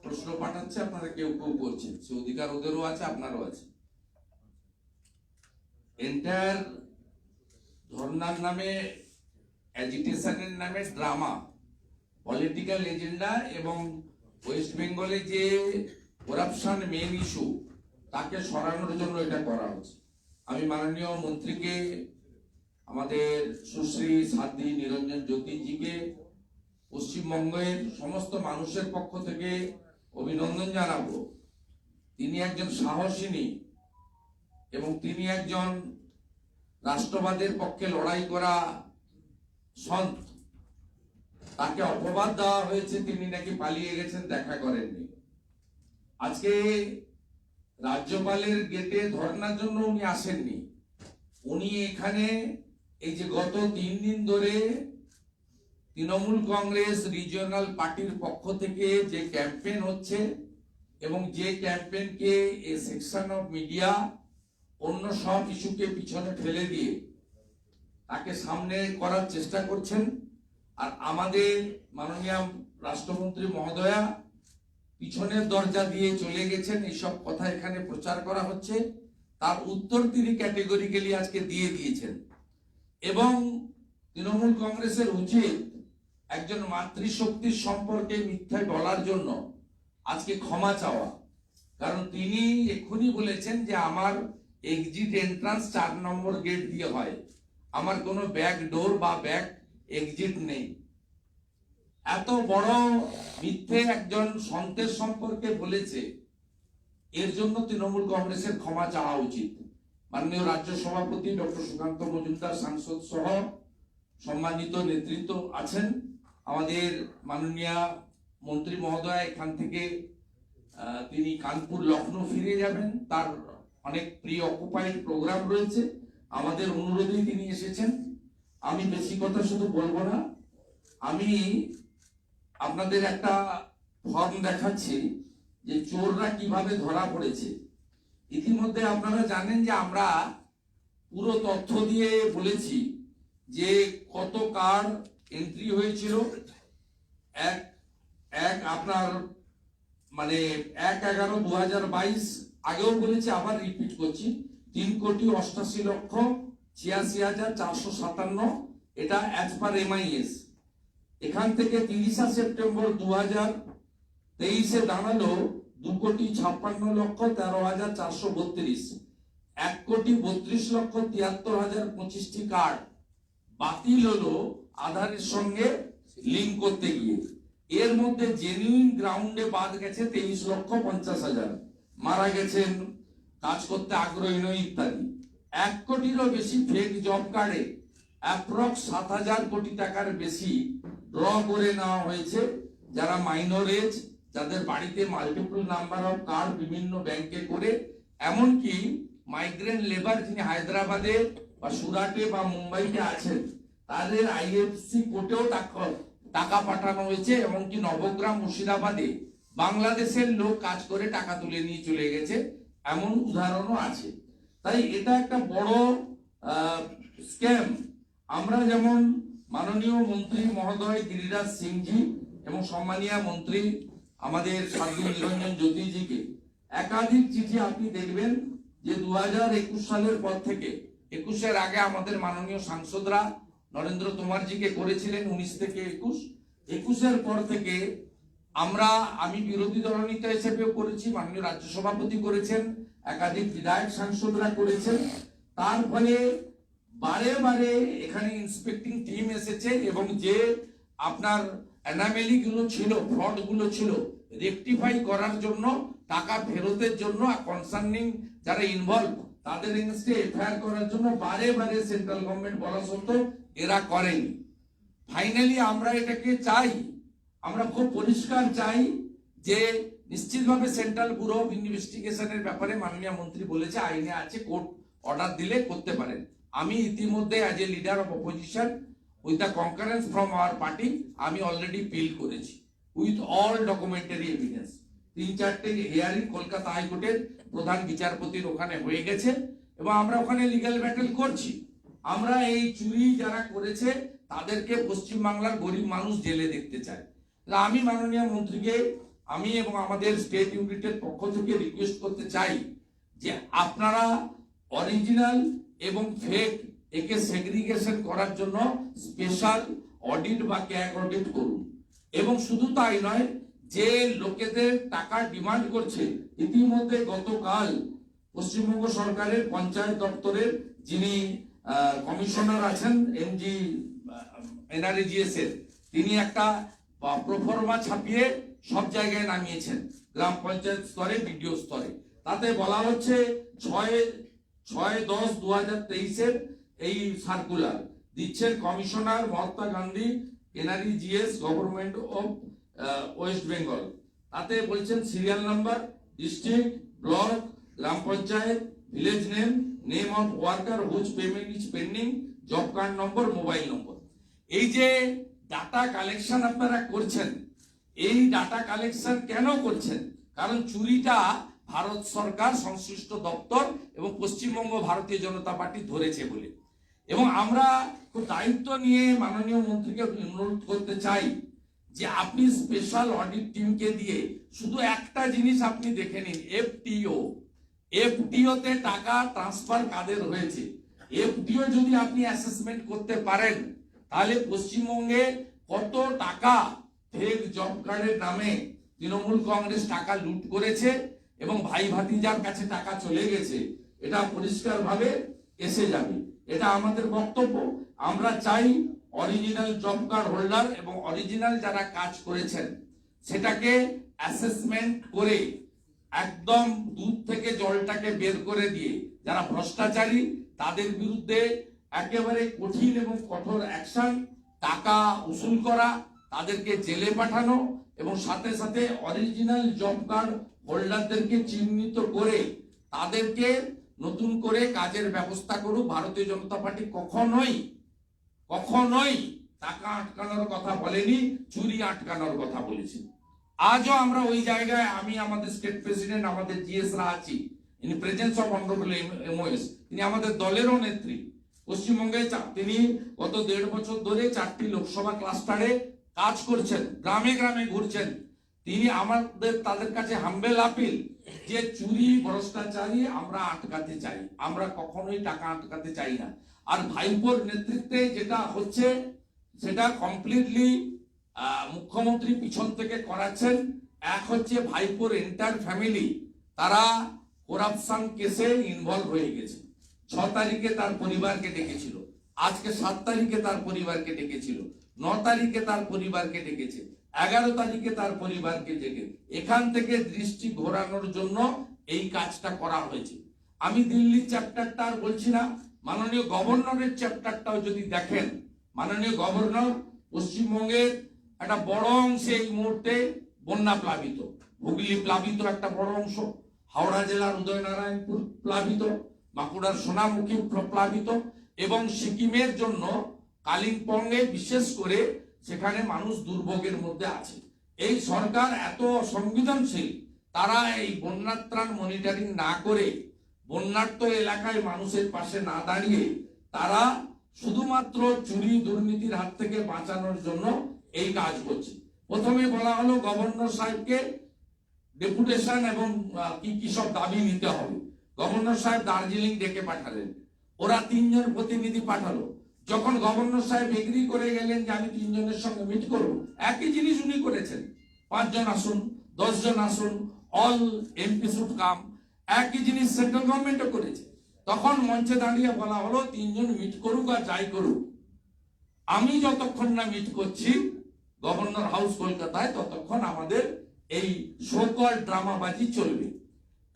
প্রশ্ন পাঠাচ্ছে, আপনারা কেউ কেউ করছেন, সে অধিকার ওদেরও আছে আপনারও আছে। এন্টার ধর্নার নামে, অ্যাজিটেশনের নামে ড্রামা, পলিটিক্যাল এজেন্ডা এবং ওয়েস্ট বেঙ্গলে যে করাপশন মেন ইস্যু তাকে সরানোর জন্য এটা করা হচ্ছে। আমি মাননীয় মন্ত্রীকে, আমাদের সুশ্রী সাধ্বী নিরঞ্জন জ্যোতিজিকে পশ্চিমবঙ্গের সমস্ত মানুষের পক্ষ থেকে অভিনন্দন জানাবো। তিনি একজন সাহসিনী এবং তিনি একজন রাষ্ট্রবাদের পক্ষে লড়াই করা সন্ত। তাকে অপবাদ দেওয়া হয়েছে তিনি নাকি পালিয়ে গেছেন, দেখা করেননি। আজকে রাজ্যপালের গেটে ধর্নার জন্য উনি আসেননি, উনি এখানে এই যে গত 3 দিন ধরে তৃণমূল কংগ্রেস রিজিওনাল পার্টির পক্ষ থেকে যে ক্যাম্পেইন হচ্ছে এবং যে ক্যাম্পেইনকে এ সেকশন অফ মিডিয়া অন্য সব ইস্যুকে পিছনে ফেলে দিয়ে তাকে সামনে করার চেষ্টা করছেন। আর আমাদের মাননীয় রাষ্ট্রমন্ত্রী মহোদয়া পিছনের দরজা দিয়ে চলে গেছেন, এইসব কথা এখানে প্রচার করা হচ্ছে, তার উত্তর তিনি ক্যাটেগরিক্যালি আজকে দিয়ে দিয়েছেন। এবং তৃণমূল কংগ্রেসের উচিত একজন মাতৃশক্তির সম্পর্কে মিথ্যা বলার জন্য আজকে ক্ষমা চাওয়া, কারণ তিনি এক্ষুনি বলেছেন যে আমার এক্সিট এন্ট্রান্স 4 নম্বর গেট দিয়ে হয়, আমার কোনো ব্যাক ডোর বা ব্যাক এক্সিট নেই। এত বড় মিথ্যে একজন সন্তের সম্পর্কে বলেছে, এর জন্য তৃণমূল কংগ্রেসের ক্ষমা চাওয়া উচিত। মাননীয় রাজ্য সভাপতি ডক্টর সুকান্ত মজুমদার সাংসদ সহ সম্মানিত নেতৃত্ব আছেন, আমাদের মাননীয় মন্ত্রী মহোদয় এখান থেকে তিনি কানপুর লখনৌ ফিরে যাবেন, তার অনেক প্রি অকুপাইড প্রোগ্রাম রয়েছে, আমাদের অনুরোধেই তিনি এসেছেন। আমি বেশি কথা শুধু বলবো না, আমি আপনাদের একটা ফর্ম দেখাচ্ছি যে চোররা কিভাবে ধরা পড়েছে। ইতিমধ্যে আপনারা জানেন যে আমরা পুরো তথ্য দিয়ে বলেছি যে কত কার্ড এন্ট্রি হয়েছিল। আপনার মানে 1/11/2022 আগেও বলেছি, আবার রিপিট করছি, 3,88,86,457, এটা অ্যাজ পার MIS। এখান থেকে 30 সেপ্টেম্বর 2023 দাঁড়ালো 2,56,13,432, 1,32,73,025টি কার্ড বাতিল হলো আধারের সঙ্গে লিঙ্ক করতে গিয়ে। এর মধ্যে জেনুইন গ্রাউন্ডে বাদ গেছে 23,50,000, মারা গেছেন, কাজ করতে আগ্রহী নয় ইত্যাদি। 1 কোটিরও বেশি ফেক জব কার্ডে অ্যাপ্রক্স 7,000 কোটি টাকার বেশি ড্র করে নেওয়া হয়েছে, যারা মাইনর এজ, যাদের বাড়িতে মাল্টিপল নাম্বার অফ কার্ড বিভিন্ন ব্যাংকে করে, এমনকি মাইগ্রেন্ট লেবার যিনি হায়দ্রাবাদে বা সুরাটে বা মুম্বাইতে আছেন, তাদের IFSC কোর্টেও টাকা পাঠানো হয়েছে, এমনকি নবগ্রাম মুর্শিদাবাদে বাংলাদেশের লোক কাজ করে টাকা তুলে নিয়ে চলে গেছে, এমন উদাহরণও আছে। তাই এটা একটা বড় স্ক্যাম। আমরা যেমন মাননীয় মন্ত্রী মহোদয় গিরিরাজ সিংজি এবং সম্মানীয় মন্ত্রী আমাদের সাধু নিরঞ্জন জ্যোতিজিকে একাধিক চিঠি আপনি দেখবেন যে 2021 সালের পর থেকে, 21-এর আগে আমাদের মাননীয় সাংসদরা নরেন্দ্র তোমারজিকে করেছিলেন 19 থেকে 21, 21-এর পর থেকে আমি বিরোধী দলনেতা হিসেবেও করেছি, মাননীয় রাজ্য সভাপতি করেছেন, একাধিক বিধায়ক সাংসদরা করেছেন। তার ফলে বারে বারে এখানে ইন্সপেক্টিং টিম এসেছে এবং যে আপনার অ্যানামেলি গুলো ছিল, ফ্রড গুলো ছিল, রেকটিফাই করার জন্য, টাকা ফেরতের জন্য, কনসার্নিং যারা ইনভলভ তাদের এগেইনস্টে এফআইআর করার জন্য বারে বারে সেন্ট্রাল গভর্নমেন্ট বলা সত্ত্বেও এরা করেনি। ফাইনালি আমরা এটাকে চাই, আমরা খুব পরিষ্কার চাই যে নিশ্চিতভাবে সেন্ট্রাল ব্যুরো অফ ইনভেস্টিগেশনের ব্যাপারে মাননীয় মন্ত্রী বলেছে আইনে আছে, কোর্ট অর্ডার দিলে করতে পারেন। আমি ইতিমধ্যে as a leader of opposition with the concurrence from our party আমি অলরেডি পিল করেছি উইথ অল ডকুমেন্টারি এভিডেন্স। 3-4টে হিয়ারিং কলকাতা হাইকোর্টের প্রধান বিচারপতির ওখানে হয়ে গেছে এবং আমরা ওখানে লিগ্যাল ব্যাটেল করছি। আমরা এই চুরি যারা করেছে তাদেরকে পশ্চিমবাংলার গরিব মানুষ জেলে দেখতে চাই। আমি মাননীয় মন্ত্রীকে আমি এবং আমাদের স্টেট ইউনিটের পক্ষ থেকে রিকোয়েস্ট করতে চাই যে আপনারা অরিজিনাল এবং ফেক একে সেগ্রিগেশন করার জন্য স্পেশাল অডিট বা ক্যাগ অডিট করুন। এবং শুধু তাই নয়, যে লোকেদের টাকা ডিমান্ড করছে, ইতিমধ্যে গতকাল পশ্চিমবঙ্গ সরকারের পঞ্চায়েত দপ্তরের যিনি কমিশনার আছেন এমজি এনআরজিএস এর, তিনি একটা প্রোফর্মা ছাপিয়ে সব জায়গায় নামিয়েছেন, গ্রাম পঞ্চায়েত স্তরে, বিডিও স্তরে। তাতে বলা হচ্ছে 6/10/2023 এই সার্কুলার দিচ্ছেন commissioner Mahatma Gandhi NRGS government of West Bengal. তাতে বলছেন serial number, district, block, gram panchayat, village name, name of worker whose payment is pending, job card number, mobile number. এই যে ডাটা কালেকশন আপনারা করছেন, এই ডাটা কালেকশন কেন করছেন? কারণ চুরিটা ভারত সরকার সংশ্লিষ্ট দপ্তর এবং পশ্চিমবঙ্গ ভারতীয় জনতা পার্টি ধরেছে বলে। এবং আমরা খুব দায়িত্ব নিয়ে মাননীয় মন্ত্রীকে অনুরোধ করতে চাই যে আপনি স্পেশাল অডিট টিমকে দিয়ে শুধু একটা জিনিস আপনি দেখে নিন, এফটিও তে টাকা ট্রান্সফার কাদের হয়েছে। এফটিও যদি আপনি অ্যাসেসমেন্ট করতে পারেন তাহলে পশ্চিমবঙ্গে কত টাকা ফেক জব কার্ডের নামে তৃণমূল কংগ্রেস টাকা লুট করেছে এবং ভাই ভাতিজার কাছে টাকা চলে গেছে, এটা পরিষ্কার ভাবে এসে যাবে। এটা আমাদের বক্তব্য। আমরা চাই অরিজিনাল জব কার্ড হোল্ডার এবং অরিজিনাল যারা কাজ করেছেন সেটাকে অ্যাসেসমেন্ট করে একদম দুধ থেকে জলটাকে বের করে দিয়ে যারা ভ্রষ্টাচারী তাদের বিরুদ্ধে একেবারে কঠিন এবং কঠোর অ্যাকশন, টাকা উসুল করা, তাদেরকে জেলে পাঠানো এবং সাথে সাথে অরিজিনাল জব কার্ড হোল্ডারদেরকে চিহ্নিত করে তাদেরকে নতুন করে কাজের ব্যবস্থা করুক। ভারতীয় জনতা পার্টি কখনোই টাকা আটকানোর কথা বলেনি, চুরি আটকানোর কথা বলেছি। আজও আমরা ওই জায়গায়, আমি আমাদের স্টেট প্রেসিডেন্ট আমাদের জিএসরা আছি, in presence of honourable MoS, তিনি আমাদের দলেরও নেত্রী। পশ্চিমবঙ্গে তিনি গত 1.5 বছর ধরে 4টি লোকসভা ক্লাস্টারে কাজ করছেন, গ্রামে গ্রামে ঘুরছেন। তিনি তাদের কাছে হাম্বেল আপিল যে চুরি ভ্রষ্টাচারী আমরা আটকাতে চাই, আমরা কখনোই টাকা আটকাতে চাই না। আর ভাইপোর নেতৃত্বে যেটা হচ্ছে সেটা কমপ্লিটলি মুখ্যমন্ত্রী পিছন থেকে করাচ্ছেন। এক হচ্ছে ভাইপোর এন্টার ফ্যামিলি, তারা করাপশন কেসে ইনভলভ হয়ে গেছে। 6 তারিখে তার পরিবারকে ডেকেছিল, আজকে 7 তারিখে তার পরিবারকে ডেকেছিল, 9 তারিখে তার পরিবারকে ডেকেছে, 11 তারিখে তার পরিবারকে ডেকে এখান থেকে দৃষ্টি ঘোরানোর জন্য এই কাজটা করা হয়েছে। আমি দিল্লির চ্যাপ্টারটা আর বলছি না, মাননীয় গভর্নরের চ্যাপ্টারটাও যদি দেখেন, মাননীয় গভর্নর পশ্চিমবঙ্গের একটা বড় অংশে এই মুহূর্তে বন্যা প্লাবিত, হুগলি প্লাবিত একটা বড় অংশ, হাওড়া জেলার উদয়নারায়ণপুর প্লাবিত, বাঁকুড়ার সোনামুখী প্লাবিত এবং সিকিমের জন্য কালিম্পংয়ে বিশেষ করে সেখানে মানুষ দুর্ভোগের মধ্যে আছে। এই সরকার এত সংবেদনশীল, তারা এই বন্যা ত্রাণ মনিটরিং না করে, বন্যার্ত এলাকায় মানুষের পাশে না দাঁড়িয়ে, তারা শুধুমাত্র চুরি দুর্নীতির হাত থেকে বাঁচানোর জন্য এই কাজ করছে। প্রথমে বলা হলো গভর্নর সাহেবকে ডেপুটেশন এবং কি সব দাবি নিতে হবে। গভর্নর সাহেব দার্জিলিং ডেকে পাঠালেন, ওরা 3 জন প্রতিনিধি পাঠালো। যখন গভর্নর সাহেব এগ্রি করে গেলেন যে আমি 3 জনের সঙ্গে মিট করবো, একই জিনিস উনি করেছেন, 5 জন আসুন, 10 জন আসুন, অল এমপি শুড কাম, একই জিনিস সেন্ট্রাল গভর্নমেন্টও করেছে। তখন মঞ্চে দাঁড়িয়ে বলা হলো 3 জন মিট করুক আর যাই করুক, আমি যতক্ষণ না মিট করছি গভর্নর হাউস কলকাতায়, ততক্ষণ আমাদের এই সোকল ড্রামাবাজি চলবে।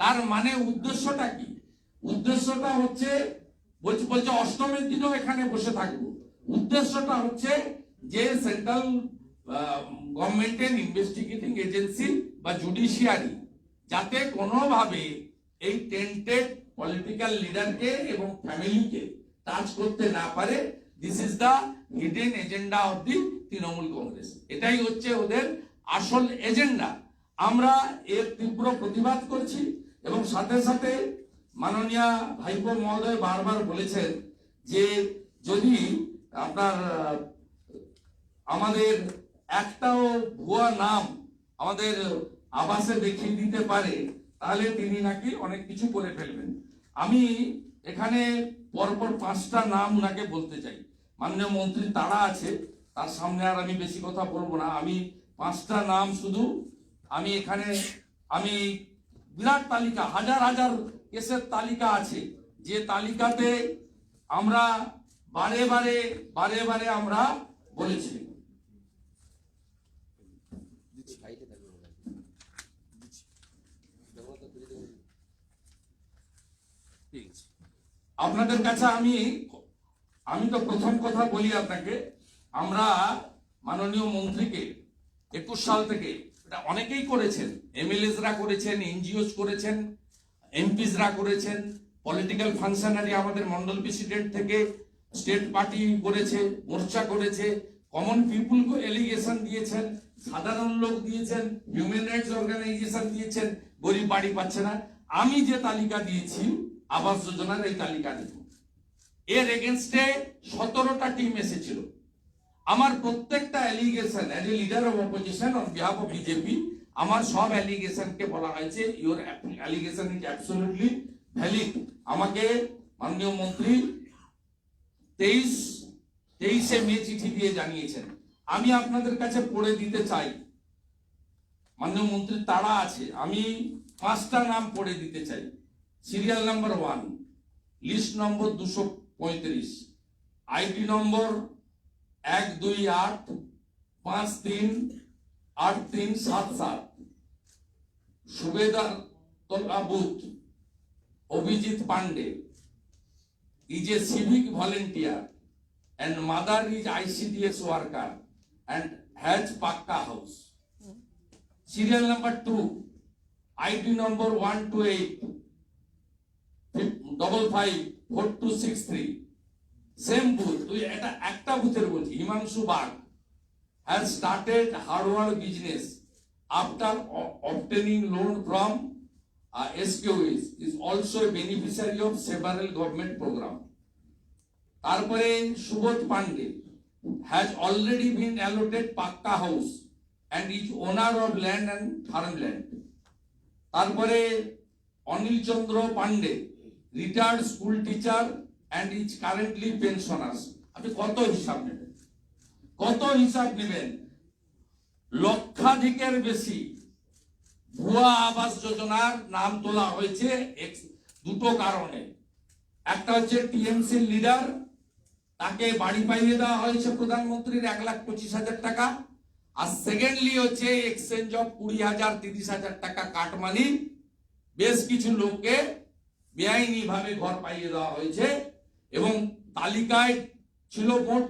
তার মানে উদ্দেশ্যটা কি? উদ্দেশ্যটা হচ্ছে বলছে অষ্টমীর দিনও এখানে বসে থাকবো। উদ্দেশ্যটা হচ্ছে যে সেন্ট্রাল গভর্নমেন্টের ইনভেস্টিগেটিং এজেন্সি বা জুডিশিয়ারি যাতে কোনোভাবে এই টেন্টেড পলিটিক্যাল লিডারকে এবং ফ্যামিলিকে টাচ করতে না পারে। This is the hidden agenda of the Trinamool Congress. এটাই হচ্ছে ওদের আসল এজেন্ডা। আমরা এর তীব্র প্রতিবাদ করছি এবং সাথে সাথে মাননীয় ভাইপো মহোদয় বারবার বলেছেন যে যদি আপনার আমাদের একটাও ভুয়া নাম আমাদের আবাসে দেখিয়ে দিতে পারে, তাহলে তিনি নাকি অনেক কিছু করে ফেলবেন। আমি এখানে পরপর 5টা নাম উনাকে বলতে চাই। মাননীয় মন্ত্রী তারা আছে, তার সামনে আর আমি বেশি কথা বলবো না। আমি 5টা নাম শুধু আমি এখানে, আমি বিরাট তালিকা, হাজার হাজার কেসের তালিকা আছে, যে তালিকাতে আমরা বারে বারে আমরা বলেছি। আপনাদের কাছে আমি তো প্রথম কথা বলি আপনাকে, আমরা মাননীয় মন্ত্রীকে 21 সাল থেকে, এটা অনেকেই করেছেন, এমএলএসরা করেছেন, এনজিওস করেছেন, এমপিসরা করেছেন, পলিটিক্যাল ফাংশনারি আমাদের মন্ডল প্রেসিডেন্ট থেকে স্টেট পার্টি করেছে, মোর্চা করেছে, কমন পিপুলকে এলিগেশন দিয়েছেন, সাধারণ লোক দিয়েছেন, হিউম্যান রাইটস অর্গানাইজেশন দিয়েছেন, গরিব বাড়ি পাচ্ছে না। আমি যে তালিকা দিয়েছি আবাস যোজনার, এই তালিকা দেখুন, এর এগেনস্টে 17টা টিম এসেছিল। আমার প্রত্যেকটা allegation as a leader of opposition on behalf of BJP, আমার সব অ্যালিগেশনকে বলা হয়েছে your allegation is absolutely valid. আমাকে মাননীয় মন্ত্রী 23শে মে চিঠি দিয়ে জানিয়েছেন। আমি আপনাদের কাছে পড়ে দিতে চাই, মাননীয় মন্ত্রী তারা আছে, আমি 5টা নাম পড়ে দিতে চাই। Serial number 1, list number 235, ID number 128538377, Subedar Tala booth, Abhijit Pandey, is a civic volunteer and mother is ICDS worker and has Pakka house. Serial number 2, ID number 128554263, same booth, এটা একটা বুথের বলছি, Himanshu Bag has started hardware business after obtaining loan from SQS, is also a beneficiary of several government program. তারপরে Subodh Pandey has already been allotted Pakka house and is owner of land and farmland. তারপরে অনিল চন্দ্র Pandey, retired school teacher and is currently pensioners. আপনি কত হিসাব নেবেন? লক্ষাধিকের বেশি ভুয়া আবাস যোজনার নাম তোলা হয়েছে দুটো কারণে। একটা হচ্ছে টিএমসি লিডার, তাকে বাড়ি পাইয়ে দেওয়া হয়েছে প্রধানমন্ত্রীর 1,25,000 টাকা, আর সেকেন্ডলি হচ্ছে এক্সচেঞ্জ অফ 20,000 30,000 টাকা কাটমানি বেশ কিছু লোককে বেআইনি ভাবে ঘর পাইয়ে দেওয়া হয়েছে এবং তালিকায় ছিল মোট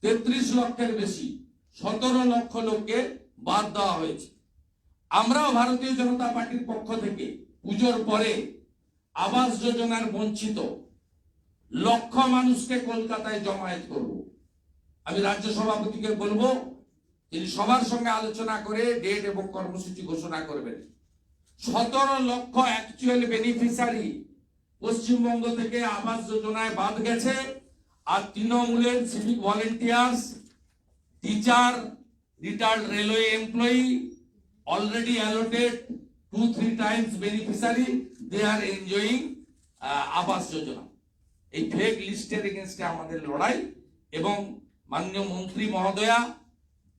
33 লক্ষের বেশি, 17 লক্ষ লোককে বাদ দেওয়া হয়েছে। আমরাও ভারতীয় জনতা পার্টির পক্ষ থেকে পুজোর পরে আবাস যোজনার বঞ্চিত লক্ষ মানুষকে কলকাতায় জমায়েত করব। আমি রাজ্য সভাপতিকে বলবো তিনি সবার সঙ্গে আলোচনা করে ডেট এবং কর্মসূচি ঘোষণা করবেন। 17 লক্ষ অ্যাকচুয়াল বেনিফিশিয়ারি পশ্চিমবঙ্গ থেকে আবাস যোজনায় বাদ গেছে। আর তৃণমূলের civic volunteers, teacher, retired railway employee already allotted 2-3 times beneficiary, they are enjoying Awas Yojana. এই ফেক লিস্টের এগেইনস্টে আমাদের লড়াই। এবং মাননীয় মন্ত্রী মহোদয়া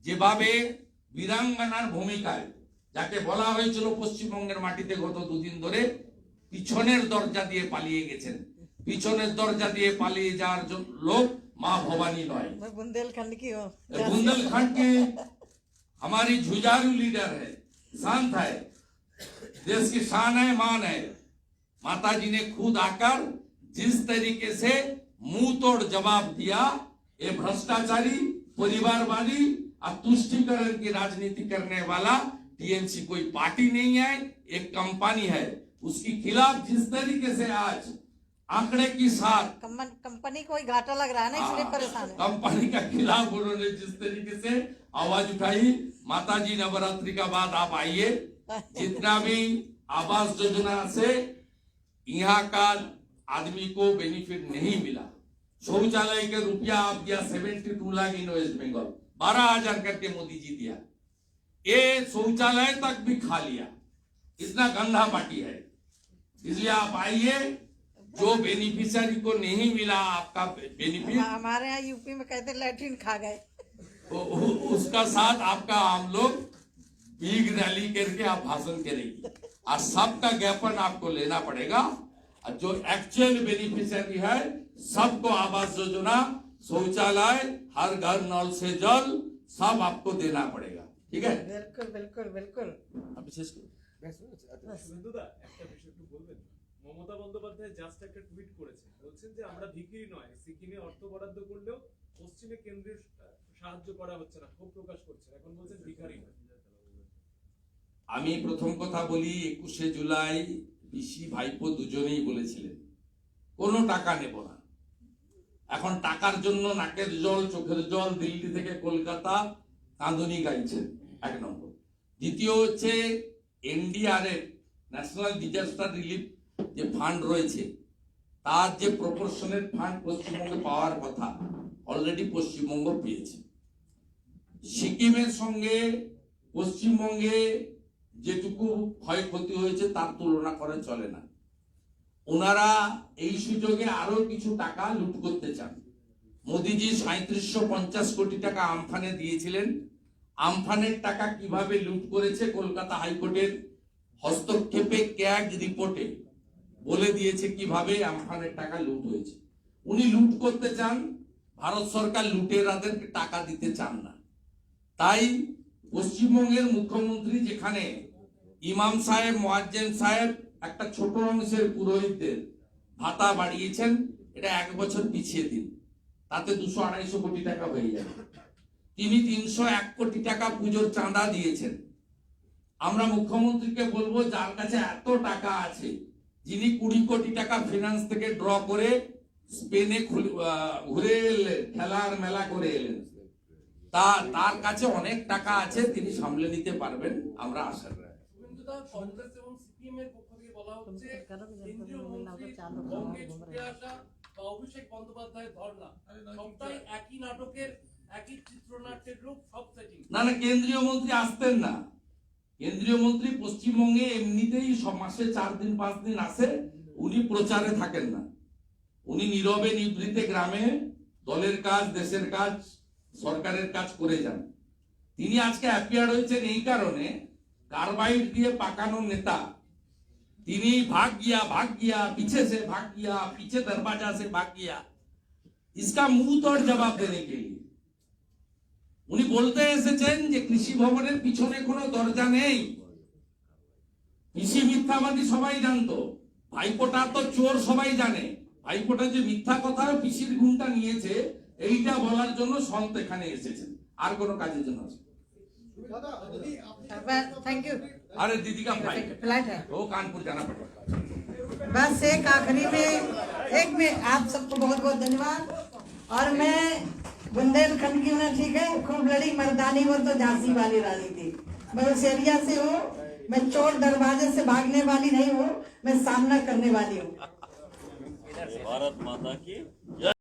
যেভাবে বীরাঙ্গনার ভূমিকায়, যাকে বলা হয়েছিল পশ্চিমবঙ্গের মাটিতে গত দুদিন ধরে, পিছনের দরজা দিয়ে পালিয়ে গেছেন। পিছনের দরজা দিয়ে পালিয়ে যাওয়ার লোক মা ভবানী নয়। मैं बुंदेलखंड की हूँ। बुंदेलखंड की हमारी जुझारू लीडर है, शांत है, देश की शान है, मान है। माता जी ने खुद आकर जिस तरीके से मुंह तोड़ जवाब दिया, ये भ्रष्टाचारी, परिवारवादी और तुष्टीकरण की राजनीति करने वाला टीएमसी कोई पार्टी नहीं है, एक कंपनी है। उसके खिलाफ जिस तरीके से आज आंकड़े की साथ कंपनी को ही घाटा लग रहा है ना, इसलिए परेशान है। कंपनी का खिलाफ उन्होंने जिस तरीके से आवाज उठाई, माता जी नवरात्रि का बाद आप आइए, जितना भी आवास योजना से यहाँ का आदमी को बेनिफिट नहीं मिला, शौचालय के रुपया आप दिया 72 लाख इन वेस्ट बंगाल, 12,000 करके मोदी जी दिया, ये शौचालय तक भी खा लिया। इतना गंदा पार्टी है। इसलिए आप आइए, जो बेनिफिशियरी को नहीं मिला आपका बेनिफिट, हमारे यहाँ यूपी में कहते लैट्रिन खा गए, उसका साथ आपका हम लोग बिग रैली करके आप भाषण करेंगे और सबका ज्ञापन आपको लेना पड़ेगा। और जो एक्चुअल बेनिफिशियरी है सबको आवास योजना, शौचालय, हर घर नल से जल सब आपको देना पड़ेगा। ठीक है? बिल्कुल बिल्कुल बिल्कुल। अब विशेष বন্ধুদা একটা বিষয় একটু বলবেন। মমতা বন্দ্যোপাধ্যায় জাস্ট একটা টুইট করেছে, বলছেন যে আমরা ভিখিরি নয়, সিকিমে অর্থ বরাদ্দ করলেও পশ্চিমে কেন্দ্রের সাহায্য করা হচ্ছে না, ক্ষোভ প্রকাশ করছে, এখন বলছেন ভিখারি নয়। আমি প্রথম কথা বলি, 21শে জুলাই পিসি ভাইপো দুজনেই বলেছিলেন কোনো টাকা নেব না। এখন টাকার জন্য নাকের জল, চোখের জল, দিল্লি থেকে কলকাতা কাঁদুনি গাইছেন, 1 নম্বর। দ্বিতীয় হচ্ছে এনডিআরএফ, ন্যাশনাল ডিজাস্টার রিলিফ যে ফান্ড রয়েছে, তার যে প্রপোর্শনের ফান্ড পশ্চিমবঙ্গে পাওয়ার কথা অলরেডি পশ্চিমবঙ্গ পেয়েছে। সিকিমের সঙ্গে পশ্চিমবঙ্গে যেটুকু ক্ষয়ক্ষতি হয়েছে তার তুলনা করে চলে না। ওনারা এই সুযোগে আরো কিছু টাকা লুট করতে চান। মোদিজি 3750 কোটি টাকা আমফানে দিয়েছিলেন। আমফানের টাকা কিভাবে লুট করেছে কলকাতা হাইকোর্টের হস্তক্ষেপে ক্যাগ রিপোর্টে বলে দিয়েছে কিভাবে আমফানের টাকা লুট হয়েছে। উনি লুট করতে চান, ভারত সরকার লুটেরাদেরকে টাকা দিতে চান না। তাই পশ্চিমবঙ্গের মুখ্যমন্ত্রী যেখানে ইমাম সাহেব, মুয়াজ্জিন সাহেব একটা ছোট অংশের পুরোহিতদের ভাতা বাড়িয়েছেন, এটা 1 বছর পিছিয়ে দিন, তাতে 200-250 কোটি টাকা হয়ে যাবে। তিনি 301 কোটি টাকা পুজোর চাঁদা দিয়েছেন। আমরা মুখ্যমন্ত্রীকে বলবো, যার কাছে এত টাকা আছে, যিনি 20 কোটি টাকা ফিনান্স থেকে ড্র করে স্পেনে ঘুরে এলেন, খেলার মেলা করে এলেন, তার কাছে অনেক টাকা আছে, তিনি সামলে নিতে পারবেন, আমরা আশা করি। কংগ্রেস এবং সিপিএম এর পক্ষ থেকে বলা হচ্ছে কেন্দ্রীয় মন্ত্রী বঙ্গে ছুটে আসা বা অভিষেক বন্দ্যোপাধ্যায়ের ধর্ণা সবটাই একই নাটকের, একই চিত্রনাট্যের রূপ, সব সেটিং। না, কেন্দ্রীয় মন্ত্রী আসতেন না। কেন্দ্রীয় মন্ত্রী পশ্চিমবঙ্গে এমনিতেই সব মাসে 4 দিন 5 দিন আসে, উনি প্রচারে থাকেন না। উনি নীরবে নিভৃতে গ্রামে দলের কাজ, দেশের কাজ, সরকারের কাজ করে যান। তিনি আজকে অ্যাপিয়ার হয়েছেন এই কারণে, कार्बाइड दिए पाकानो नेता, তিনি भाग गया, पीछे से भाग गया, पीछे दरवाजा से भाग गया, इसका मुंह तोड़ जवाब देने के लिए উনি বলতে এসেছেন যে কৃষি ভবনের পিছনে কোনো দরজা নেই। পিসি মিথ্যাবাদী সবাই জানতো, ভাইপোটা তো চোর সবাই জানে। ভাইপোটা যে মিথ্যা কথা পিসির গুণটা নিয়েছে, এইটা বলার জন্য সন্ত এখানে এসেছেন, আর কোনো কাজের জন্য। Thank you. अरे दीदी का फ्लाइट है, वो कानपुर जाना पड़ेगा। बस एक आखिरी में आप सबको बहुत बहुत धन्यवाद। और मैं बुंदेलखंड की ना, ठीक है, खूब लड़ी मर्दानी, वो तो झांसी वाली रानी थी। मैं उस एरिया से हूँ, मैं चोर दरवाजे से भागने वाली नहीं हूँ, मैं सामना करने वाली हूँ। भारत माता की